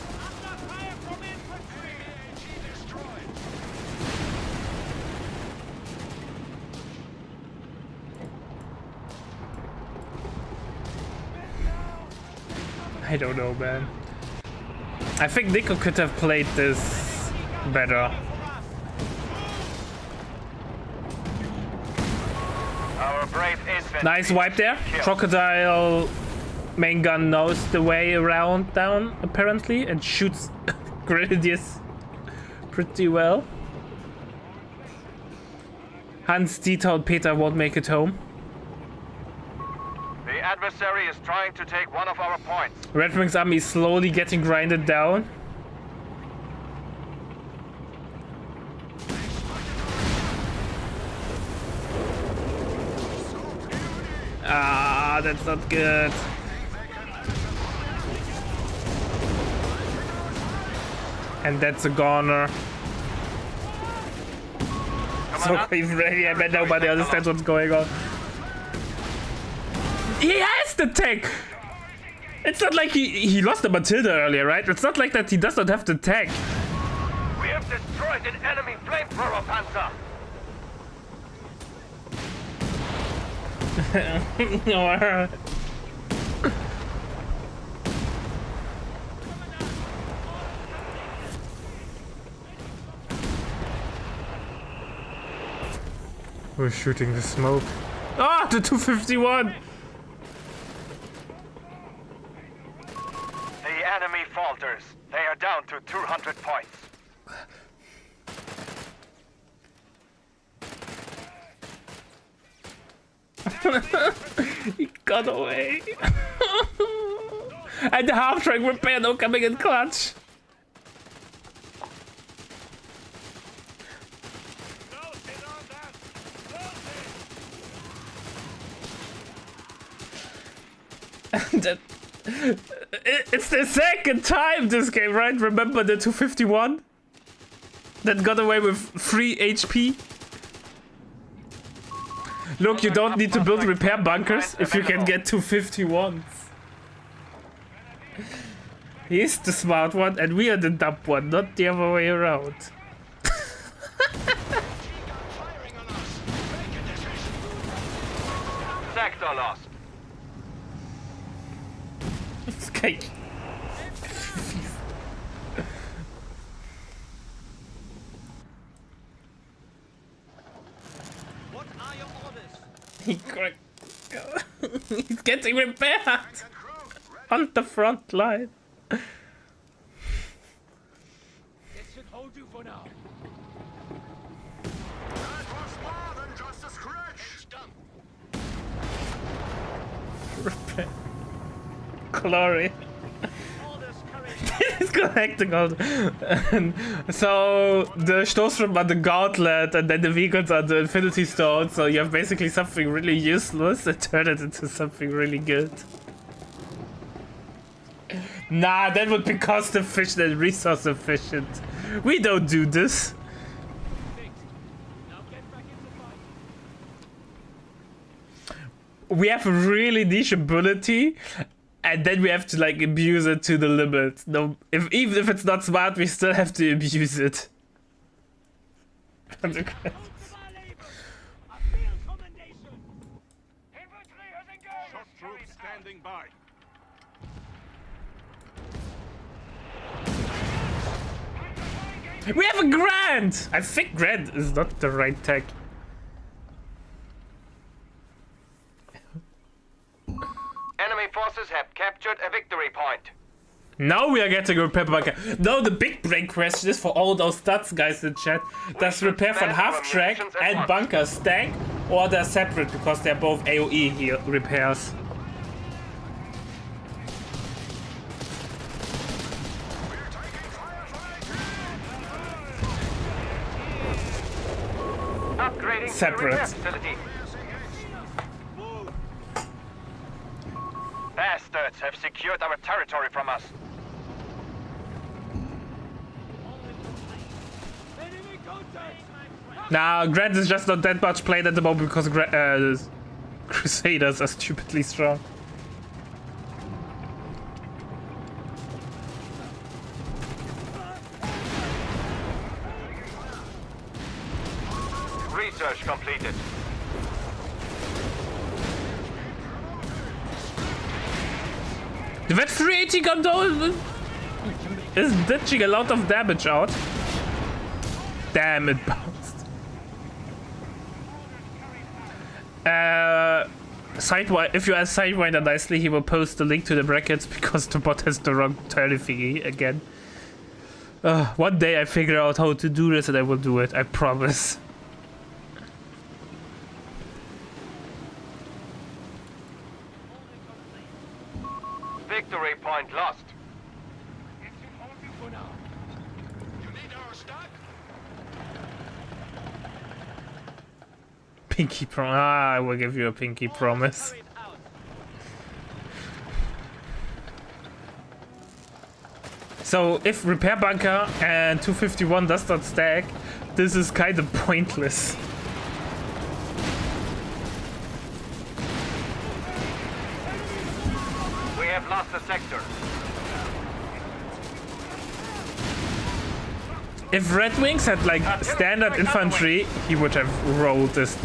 A: I don't know, man. I think Nico could have played this better.
B: Our brave infantry.
A: Nice wipe there. Crocodile main gun knows the way around down, apparently, and shoots grenadiers pretty well. Hans, Dieter, and Peter won't make it home.
B: The adversary is trying to take one of our points.
A: RedxWings army is slowly getting grinded down. Ah, that's not good. And that's a goner. So ready, I bet nobody understands what's going on. He has the tech! It's not like he lost the Matilda earlier, right? It's not like that he does not have the tech.
B: We have destroyed an enemy flamethrower panzer.
A: Or... We're shooting the smoke. Ah, the 251!
B: The enemy falters. They are down to 200 points.
A: He got away. And the half-track repair now coming in clutch. It's the second time this game, right? Remember the 251? That got away with 3 HP? Look, you don't need to build repair bunkers if you can get 251s. He's the smart one and we are the dumb one, not the other way around.
B: Sector lost.
A: Okay.
D: What are your orders?
A: He's getting repaired on the front line.
D: It should hold you for now.
A: Repair. Glory.
D: Orders, courage.
A: He's collecting all so the Stoßtruppen are the gauntlet and then the vehicles are the infinity stone, so you have basically something really useless and turn it into something really good. Nah, that would be cost efficient and resource efficient. We don't do this.
D: Now get back into fight.
A: we have a really niche ability, and then we have to like abuse it to the limit. No, even if it's not smart, we still have to abuse it.
D: A field commendation. Infantry has engaged.
B: Shock troops standing by.
A: We have a Grand! I think Grand is not the right tech.
B: Enemy forces have captured a victory point.
A: Now we are getting a repair bunker. No, the big brain question is for all those stats guys in chat. Does repair from half track and bunker stack, or they're separate because they're both AoE heal repairs?
B: Upgrading
A: Separate.
B: to repair facility. Bastards have secured our territory from us.
D: Enemy contact.
A: Nah, Grand is just not that much played at the moment because Crusaders are stupidly strong.
B: Research completed.
A: That 380 gun though is ditching a lot of damage out. Damn, it bounced. If you ask Sidewinder nicely, he will post the link to the brackets because the bot has the wrong turny thingy again. One day I figure out how to do this and I will do it, I promise.
B: Victory point lost.
D: It should hold you for now. You need our stock?
A: Pinky promise. I will give you a pinky promise.
D: Carried out.
A: So if repair bunker and 251 does not stack, this is kind of pointless.
B: We have lost the sector.
A: If RedxWings had like standard infantry, he would have rolled this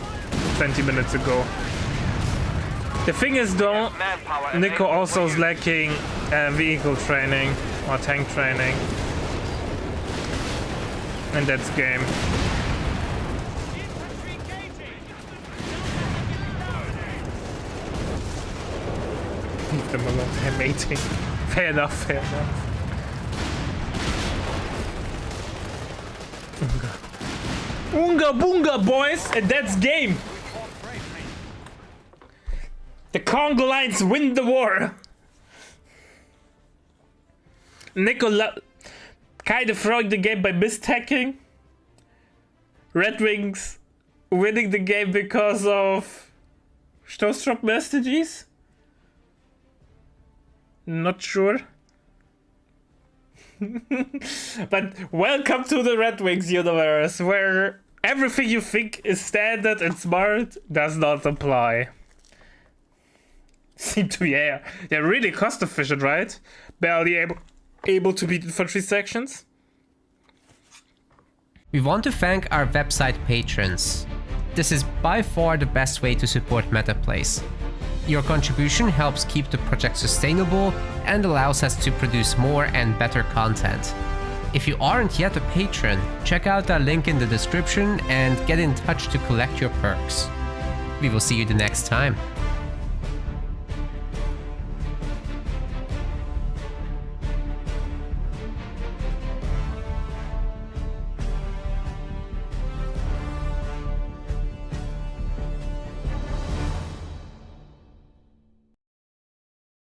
A: 20 minutes ago. The thing is though,
B: Manpower
A: Nico
B: available
A: also
B: for
A: is
B: use.
A: lacking vehicle training or tank training. And that's game.
D: Infantry engaging.
A: Leave them alone, they're mating. Fair enough, fair enough. Unga boonga, boys, and that's game. The Congo Lions win the war. Nico kind of throwing the game by mistacking. RedxWings winning the game because of Stoßtrupp messages. Not sure. But welcome to the RedxWings universe, where everything you think is standard and smart does not apply. Seem to be, yeah. They're really cost efficient, right? Barely able to beat infantry sections.
E: We want to thank our website patrons. This is by far the best way to support MetaPlays. Your contribution helps keep the project sustainable and allows us to produce more and better content. If you aren't yet a patron, check out our link in the description and get in touch to collect your perks. We will see you the next time.